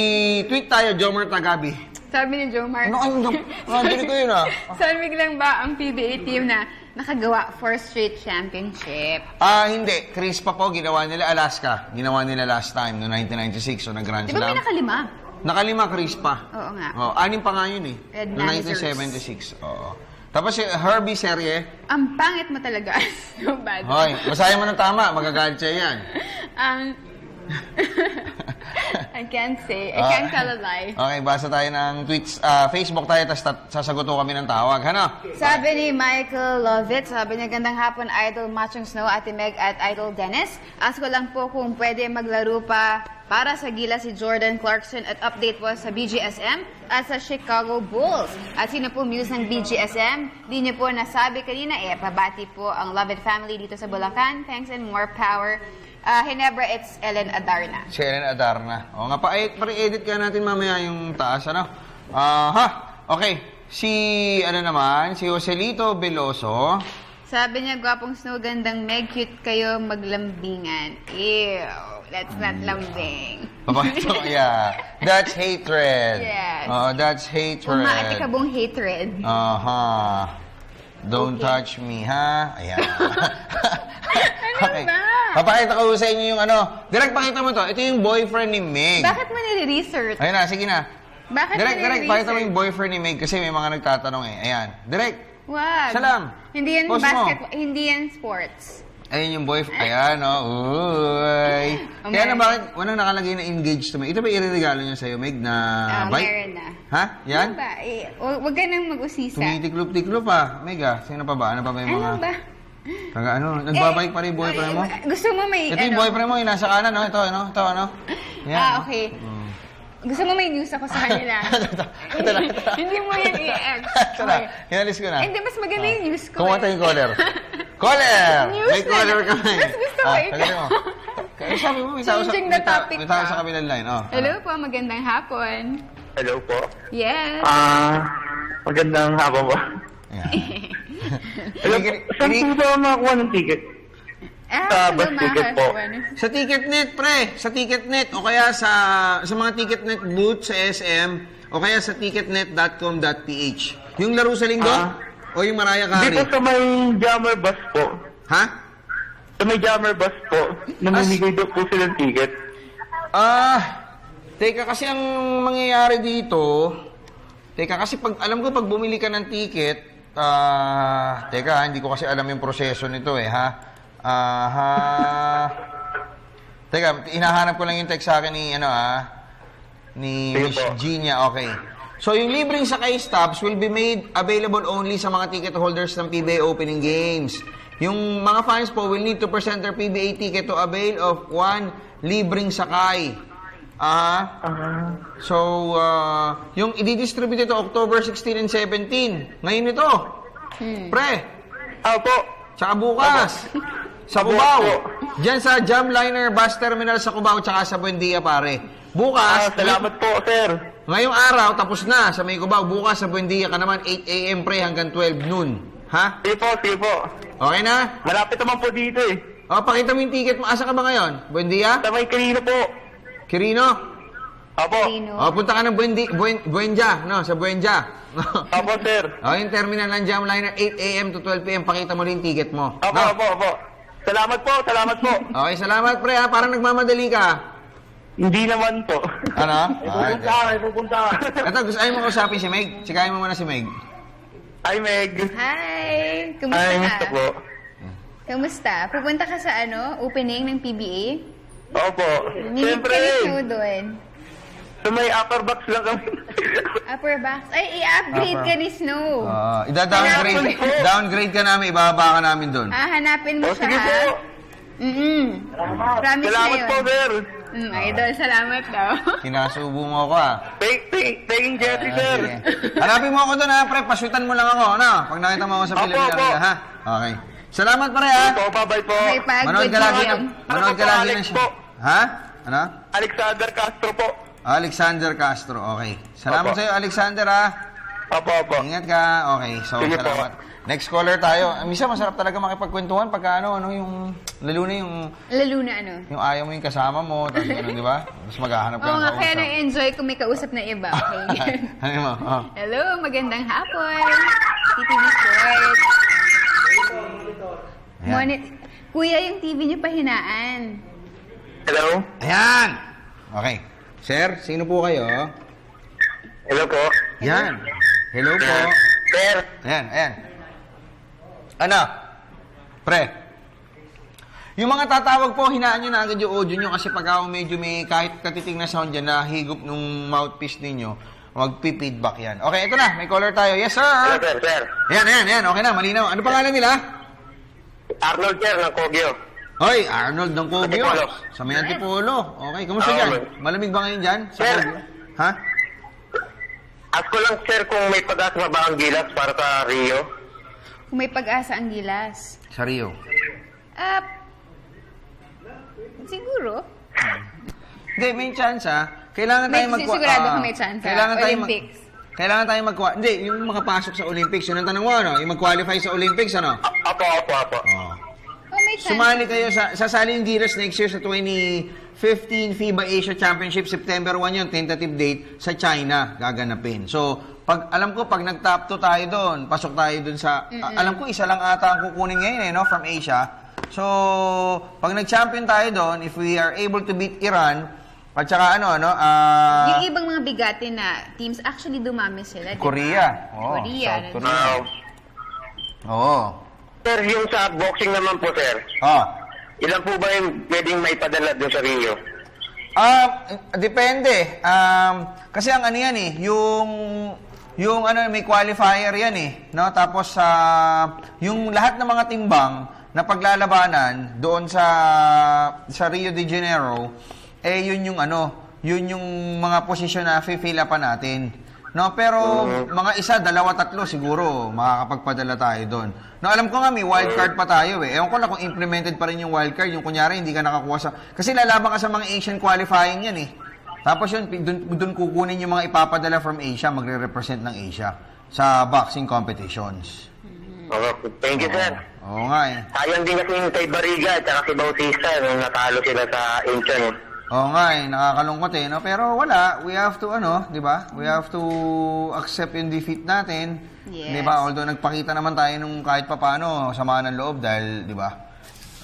tweet tayo, Jomar Tagabi. Sabi ni Jomar. Nandito ko yun Sabi lang ba ang PBA team na nakagawa for straight championship. Hindi. Crispa po, ginawa nila Alaska. Ginawa nila last time, no 1996, so nag-Grand Di ba may Slam. nakalima? Nakalima, Crispa. Oo nga. 6 pa nga yun eh. Red No Lancers. 1976. Oo. Tapos si Herbie Serie. Ang pangit mo talaga. So bad. Hoy, basahin mo ng tama. Magagalit siya yan. I can't say. I can't tell a lie. Okay, basa tayo ng tweets. Facebook tayo, tapos sasagot ko kami ng tawag. Ano? Sabi ni Michael Lovett, sabi niya, gandang hapon, Idol Machong Snow, Ate Meg at Idol Dennis. Ask ko lang po kung pwede maglaro pa para sa gila si Jordan Clarkson at update po sa BGSM at sa Chicago Bulls. At sino po muse ng BGSM? Di niyo po nasabi kanina, pabati po ang Lovett family dito sa Bulacan. Thanks and more power. Hinebra, it's Ellen Adarna. Si Ellen Adarna. O nga, pa-edit ka natin mamaya yung taas, ano? Okay. Si Joselito Veloso. Sabi niya, gwapong Snow, gandang Meg, cute kayo maglambingan. Ew, that's not lambing. Yeah. That's hatred. Yes. That's hatred. Umaati ka bong hatred. Don't touch me, ha? Ayan. Ano ba? Papakita ko sa inyo yung Direct, pakita mo to. Ito yung boyfriend ni Meg. Bakit mo nire-research? Ayun na, sige na. Bakit Direct, pakita mo yung boyfriend ni Meg kasi may mga nagtatanong eh. Ayan. Direct. Wag. Salam. Hindi yan Post basketball. Hindi yan sports. Ayun yung boyfriend. Ayan, Uy. Kaya na bakit walang nakalagay na engaged to Meg? Ito ba iririgalo niya sa'yo, Meg, na bike? Meron na. Ha? Yan? Ano ba? Huwag ka nang mag-usisa. Tumitiklop-tiklop pa. Meg, sino pa ba? Ano pa ba yung mga... Ano ba? Nagbabike pa rin yung boyfriend mo? Gusto mo may... Ito yung boyfriend mo, yung nasa kanan, no? Ito, Yan. Okay. Gusto mo may news ako sa kanila. Hindi mo yan i-ex. Hinalis ko na. Hindi, mas maganda yung news ko. Kumuha tayong caller. Caller! News May caller na. kami. Mas gusto ko ikaw. Kaya sabi mo, may tao sa kabilang line. Hello po, magandang hapon. Hello po. Yes. Magandang hapon po. Hello po. Saan po ba makakuha ng ticket? Bus ticket po. Sa Ticketnet, pre. Sa Ticketnet. O kaya sa mga Ticketnet booth sa SM. O kaya sa ticketnet.com.ph. Yung laro sa linggo? O yung Mariah Carey? Dito sa may Jammer bus po. Ha? Sa may Jammer bus po. Namimigay daw po silang ticket. Teka, kasi ang mangyayari dito... Teka, kasi alam ko pag bumili ka ng ticket... Teka, hindi ko kasi alam yung proseso nito ha? Teka, hinahanap ko lang yung text sa akin ni Miss Gina. Okay. So, yung libreng sakay stops will be made available only sa mga ticket holders ng PBA opening games. Yung mga fans po will need to present their PBA ticket to avail of one libreng sakay. So, yung i-distribute ito October 16 and 17. Ngayon ito. Pre. Opo. Tsaka bukas. Sa Cubao. Diyan sa Jamliner Bus Terminal sa Cubao tsaka sa Buendia, pare. Bukas. Salamat po, sir. Ngayong araw, tapos na sa may Cubao. Bukas sa Buendia ka naman, 8 a.m. pre hanggang 12 noon. Ha? Sige po. Okay na? Malapit naman po dito eh. Pakita mo yung ticket mo. Asa ka ba ngayon? Buendia? Sa may Quirino po. Quirino? Opo. Punta ka ng Buendia, no? Sa Buendia. Opo, sir. Yung terminal ng Jamliner, 8 a.m. to 12 p.m. Pakita mo rin yung ticket mo. Opo. Salamat po. Okay, salamat pre ha. Parang nagmamadali ka. Hindi naman po. Ano? May pupunta. Ito, gusto ayaw mo kausapin si Meg? Sikayin mo muna si Meg. Hi, Meg. Hi. Kumusta ka? Gusto po. Kamusta? Pupunta ka sa opening ng PBA? Opo. Siyempre. Sino doon? So may upper box lang kami. Upper box? Ay, i-upgrade ka ni Snow. Downgrade ka namin, ibababa ka namin doon. Hanapin mo siya. Sige po. Promise Salamat na po, yun. sir. Idol, salamat daw. Kinasubo mo ako Taking Jeffrey, sir. Hanapin mo ako doon pre. Pasutan mo lang ako, Pag nakita mo ako sa Pilipinas, ha? Okay. Salamat pre, ha? Bye po. Manood ka lagi ng show. Ha? Ano? Alexander Castro po. Alexander Castro, okay. Salamat sa'yo, Alexander, ha? Opo. Ingat ka. Okay, so Sige salamat. Next caller tayo. Misa, masarap talaga makipagkwentuhan pagka yung, lalo na yung ayaw mo yung kasama mo, tapos di ba? Tapos maghahanap ka ng kausap. Kaya na-enjoy kung may kausap na iba. Okay. Ano mo? Hello, magandang hapon. PTV Sports. Kuya, yung TV niyo pahinaan. Hello? Ayan! Okay. Sir, sino po kayo? Hello po. Yan. Hello po. Sir. Ayan. Ano? Pre. Yung mga tatawag po, hinaan nyo na agad yung audio nyo kasi pag ako medyo may kahit katiting na sound dyan na higop nung mouthpiece ninyo, magpi-feedback yan. Okay, ito na. May caller tayo. Yes, sir. Hello, sir. Ayan. Okay na, malinaw. Ano pangalan nila? Arnold, sir, ng Kogyo. Hoy, Arnold ng Kogyo. Antipolo. Sa may Antipolo. Okay, kamusta dyan? Malamig ba ngayon dyan? Sa Sir. Kogyo? Ha? Ask ko lang, sir, kung may pag-asa ba ang Gilas para sa Rio? Kung may pag-asa ang Gilas. Sa Rio. Siguro. Hindi, may chance Kailangan tayo Sigurado kung may chance. Olympics. Kailangan tayo Hindi, yung makapasok sa Olympics. Yun ang tanong mo, ano? Yung mag-qualify sa Olympics, ano? Apo. May chance. Sumali kayo sasali yung Gilas next year sa 2015 FIBA Asia Championship. September 1 yun, tentative date, sa China gaganapin. So, alam ko, pag nag-top 2 tayo doon, pasok tayo doon sa... alam ko, isa lang ata ang kukunin ngayon, no? From Asia. So, pag nag-champion tayo doon, if we are able to beat Iran, at saka yung ibang mga bigatin na teams, actually dumami sila. Korea. Diba? Korea. South Korea. Oo. Sir, yung sa boxing naman po, sir. Ilan po ba yung pwedeng maipadala doon sa Rio? Depende. Kasi ang ano yan yung may qualifier yan no? Tapos yung lahat ng mga timbang na paglalabanan doon sa Rio de Janeiro, yun yung mga posisyon na fill up natin. No, pero mga isa, dalawa, tatlo siguro makakapagpadala tayo doon. No, alam ko nga may wildcard pa tayo Ewan ko lang kung implemented pa rin yung wildcard, yung kunyari hindi ka nakakuha kasi lalaban ka sa mga Asian qualifying yan Tapos yun, doon kukunin yung mga ipapadala from Asia, magre-represent ng Asia sa boxing competitions. Thank you, sir. Oo nga Sayang din kasi yung kay Bariga at si Bautista nung natalo sila sa Incheon. Oo nga nakakalungkot no? Pero wala, we have to di ba? We have to accept yung defeat natin. Yes. Di ba? Although nagpakita naman tayo nung kahit papaano sama ng loob dahil, di ba?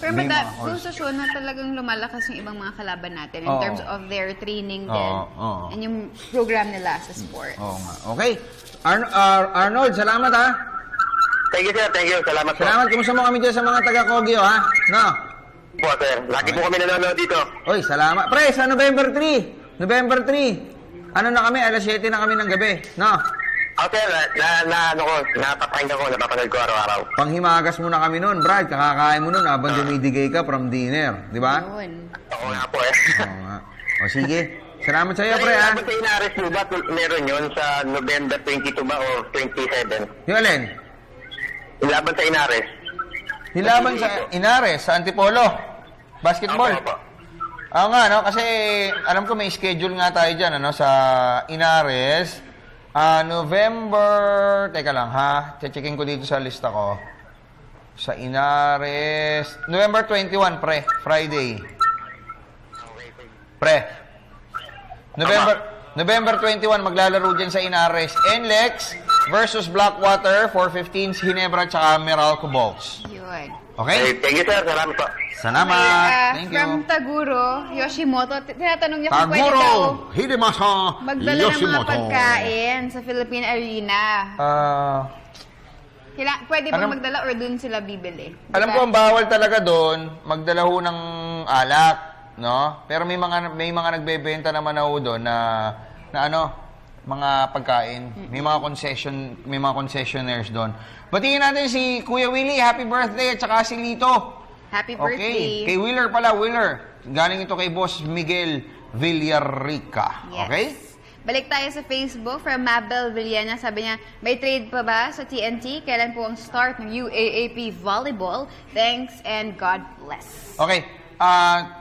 Pero doon sa show na talagang lumalakas yung ibang mga kalaban natin in terms of their training din. And yung program nila sa sport. Oo nga. Okay. Arnold, salamat Thank you, sir. Thank you. Salamat po. Salamat. Kumusta mo kami dyan sa mga taga-Kogyo, No? Po, sir. Lagi po kami nanonood dito. Oy, salamat. Pre, sa November 3. Ano na kami? Alas 7 na kami ng gabi. No? Sir, napapakinggan ko, napapanood ko araw-araw. Panghimagas mo na kami noon, Brad. Kakakain mo noon habang dumidigay ka from dinner. Di ba? Oo nga po Oo nga. O sige. Salamat sa iyo, pre, Laban sa Inares mo ba? Meron yun sa November 22 ba o 27? Yung alin? Yung laban sa Inares. Hilaban sa Inares, sa Antipolo. Basketball. Oo nga, no? Kasi alam ko may schedule nga tayo dyan, sa Inares. November... Teka lang, checking ko dito sa lista ko. Sa Inares... November 21, pre. Friday. Pre. November 21, maglalaro dyan sa Inares. NLEX versus Blackwater, 415, Ginebra, tsaka Meralco Bulls. Yun. Okay? Thank you, sir. Salamat po. Salamat. Thank you. From Taguro, Yoshimoto, tinatanong niya kung pwede Taguro, daw Hidemasa, magdala ng mga Yoshimoto. pagkain sa Philippine Arena. Pwede bang magdala or dun sila bibili? Alam ko ang bawal talaga doon, magdala ho ng alak, no? Pero may mga nagbebenta naman na ho doon na mga pagkain. May mga concessionaires doon. Batiin natin si Kuya Willie, happy birthday, at saka si Lito. Happy birthday. Okay. Kay Wheeler pala, Galing ito kay Boss Miguel Villarrica. Yes. Okay? Balik tayo sa Facebook from Mabel Villena. Sabi niya, may trade pa ba sa TNT? Kailan po ang start ng UAAP Volleyball? Thanks and God bless. Okay.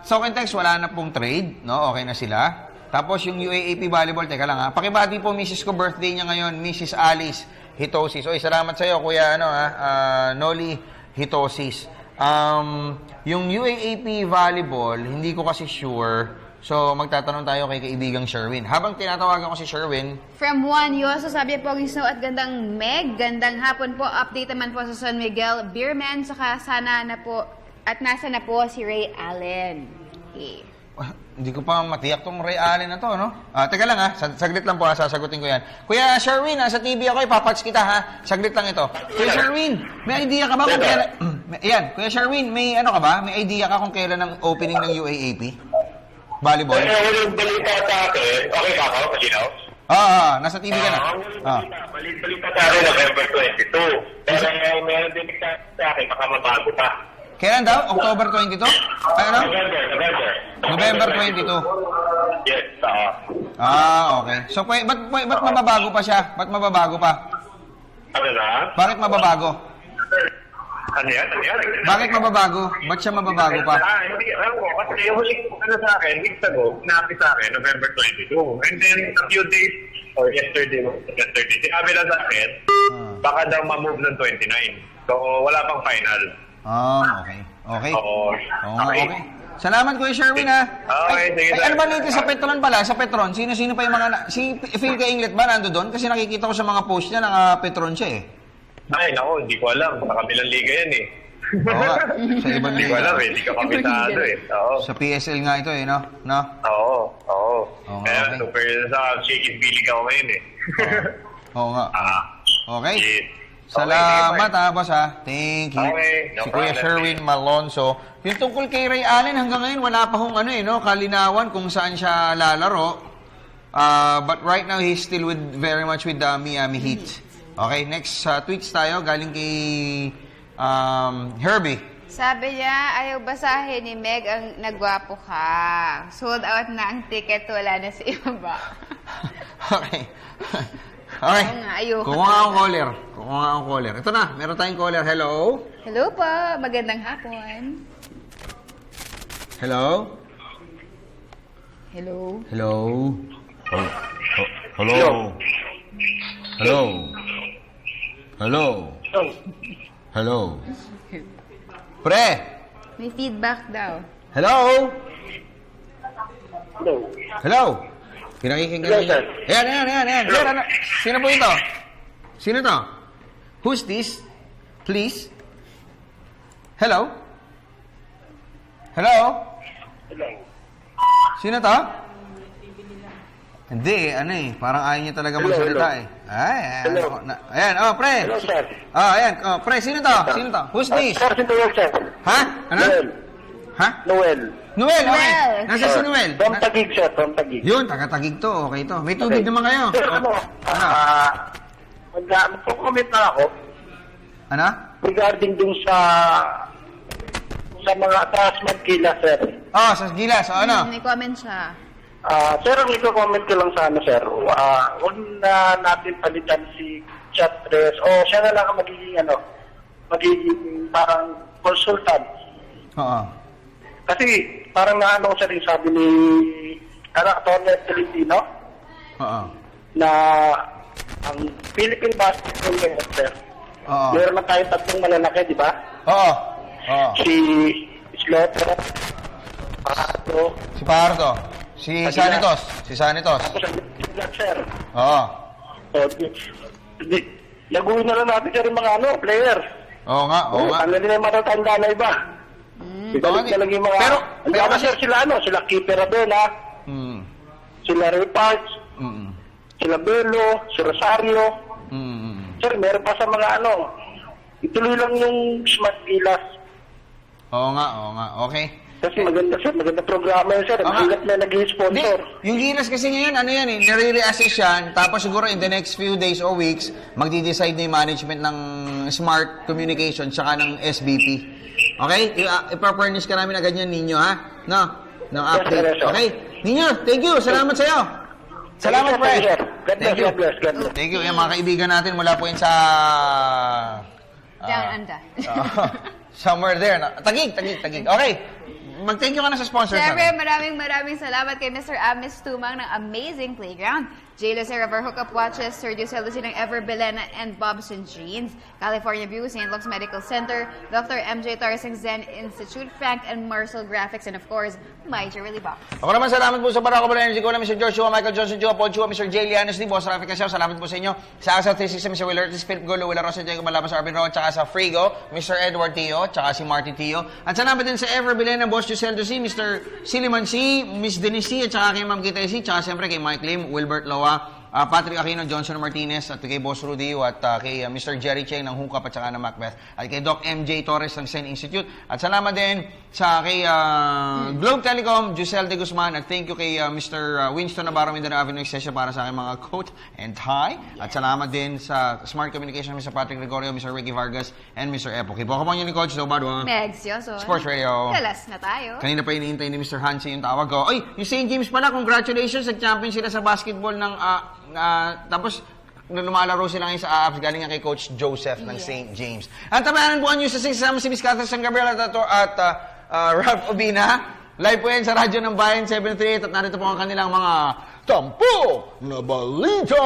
Sa Text, wala na pong trade. No? Okay na sila. Tapos yung UAAP Volleyball, teka lang Pakibati po Mrs. ko, birthday niya ngayon, Mrs. Alice Hitosis. Oy, salamat sa iyo, Kuya Noli Hitosis. Yung UAAP volleyball, hindi ko kasi sure. So, magtatanong tayo kay kaibigang Sherwin. Habang tinatawagan ko si Sherwin, From Juan Yoso, sabi po ang snow at gandang Meg. Gandang hapon po. Update naman po sa San Miguel Beerman. Saka sana na po, at nasa na po si Ray Allen. Okay. hindi ko pa matiyak tong Ray Allen na to, no? Teka lang ha, saglit lang po ha, sasagutin ko yan. Kuya Sherwin, sa TV ako, ipapatch kita ha. Saglit lang ito. Kuya Sherwin, may idea ka ba kung kailan... Ayan, Kuya Sherwin, may ano ka ba? May idea ka kung kailan ang opening ng UAAP? Volleyball? Walang balita sa akin. Okay ka ako, Paginaw? Nasa TV ka na. Balita sa akin, November 22. Pero meron din sa akin, baka mabago pa. Kailan daw? October 22? Ano? November 22. Yes, okay. So, ba't mababago pa siya? Ba't mababago pa? Ano na? Bakit mababago? Ano yan? Bakit mababago? Ba't siya mababago pa? Hindi, alam ko, kasi yung huling sa akin, weeks ago, sinabi sa akin, November 22. And then, a few days, or yesterday, sinabi na sa akin, baka daw ma-move ng 29. So, wala pang final. Okay. Okay. Salamat, Kuya Sherwin, ha? Okay, sige. Ano ba latest sa Petron pala? Sa Petron, sino-sino pa yung mga... Si Phil Kainglet ba nando doon? Kasi nakikita ko sa mga post niya, naka-Petron siya, eh. Ay, naku, hindi ko alam. Sa kabilang liga yan, eh. Oo nga. Sa ibang Hindi ko alam, eh. Hindi ka kapitado, eh. Oo. Sa PSL nga ito, eh, no? Oo. Kaya okay. super sa shaky feeling ako ngayon, eh. Oo nga. Okay. Salamat, boss, ha? Thank you. Okay, no Si Kuya problem. Sherwin Malonzo. Yung tungkol kay Ray Allen, hanggang ngayon, wala pa hong kalinawan kung saan siya lalaro. But right now, he's still very much with the Miami Heat. Okay, next tweets tayo. Galing kay Herbie. Sabi niya, ayaw basahin ni Meg ang nagwapo ka. Sold out na ang ticket, wala na sa ibaba. Okay. Okay. Kuha nga akong caller. Ito na, meron tayong caller. Hello? Hello po, magandang hapon. Hello? Hello? Hello? Hello? Hello? Hello? Hello? Pre! May feedback daw. Hello? Hello? Pinakikinggan niyo. Ayan. Sir, ano? Sino po ito? Sino to? Who's this? Please? Hello? Hello? Sino to? Hindi, parang ayaw niya talaga magsalita eh. Ayan, pre. Hello, sir. Ayan, pre, sino to? Who's this? Sir, sinto yun, sir. Ha? Ano? Ha? Noel, okay. Nasa si Noel? From Taguig, sir. From Taguig. Yun, taga-Taguig to. Okay to. May tubig naman kayo. Sir, magko-comment na ako. Ano? Regarding dun sa mga attachment kila, sir. Sa Gilas. Ano? May comment siya. Sir, ang iko-comment ko lang sana, sir. Huwag na natin palitan si Chatres o siya na lang ang magiging parang consultant. Kasi parang naano ko rin sabi ni Tony Filipino na ang Philippine Basketball League, sir. Meron na tayong tatlong malalaki, di ba? Si Slaughter, Pardo, si Sanitos. Tapos ang sir. Laguin na lang natin sir yung mga player. Oo nga. Ano din yung matatanda na iba. Ibalik na lang yung mga... Pero sir sila Keeper Abela, sila Ray Parks, sila Belo, si Rosario. Sir, meron pa sa mga ituloy lang yung Smart Gilas. Oo nga. Okay. Kasi maganda programa yun, sir. Gilas na nag-sponsor. Yung Gilas kasi ngayon, nire-reassess yan, tapos siguro in the next few days or weeks, magdi-decide na yung management ng Smart Communication tsaka ng SBP. Okay? Ipa-furnish ka namin agad yan, Ninyo, ha? No update. Yes, okay? Ninyo, thank you. Salamat sa'yo. Salamat, pre. Thank you. Thank you. Yan, mga kaibigan natin mula po yun sa... Down under. Somewhere there. Taguig. Okay. Mag-thank you ka na sa sponsors. Siyempre, maraming salamat kay Mr. Amis Tumang ng Amazing Playground. Jay Lucero of our Hookup Watches, Sergio Celusi ng Ever Belena and Bob's and Jeans, California View, St. Luke's Medical Center, Dr. MJ Torres ng Zen Institute, Frank and Marcel Graphics, and of course, my Jewelry Box. Ako naman, salamat po sa Barako Bula Energy ko na Mr. Joshua, Michael Johnson, Joe Ponchua, Mr. Jay Lianos, Boss Rafi Casio, salamat po sa inyo. Sa Asa 36, Mr. Will Ortiz, Philip Golo, Willa Rosa, Diego Malabas, Arvin Ron, tsaka sa Frigo, Mr. Edward Tio, tsaka si Marty Tio. At salamat din sa Ever Belena, Boss Giselle Dusi, Mr. Siliman C, Miss Denise C, at tsaka kay Ma'am Kitay C, tsaka siyempre kay Mike Lim, Wilbert Loa, Patrick Aquino, Johnson Martinez, at kay Boss Rudy, at kay Mr. Jerry Cheng ng Hukap at saka ng Macbeth, at kay Doc MJ Torres ng Zen Institute. At salamat din sa kay Globe Telecom, Giselle De Guzman, at thank you kay Mr. Winston Navarro Mindanao Avenue Extension para sa aking mga coat and tie. At salamat din sa Smart Communication, Mr. Patrick Gregorio, Mr. Ricky Vargas, and Mr. Epo. Kipo ako po ni Coach Dobado. Megs Yoson. Sports Radio. Kalas na tayo. Kanina pa iniintay ni Mr. Hansi yung tawag ko. Ay, yung St. James pala, congratulations, nag-champion sila sa basketball ng tapos lumalaro sila ngayon sa AAPS galing nga kay Coach Joseph ng St. James. At tabayanan po ang news sa si Miss Catherine San Gabriel at Ralph Obina. Live po yan sa Radyo ng Bayan 738 at narito po ang kanilang mga tampok na balita!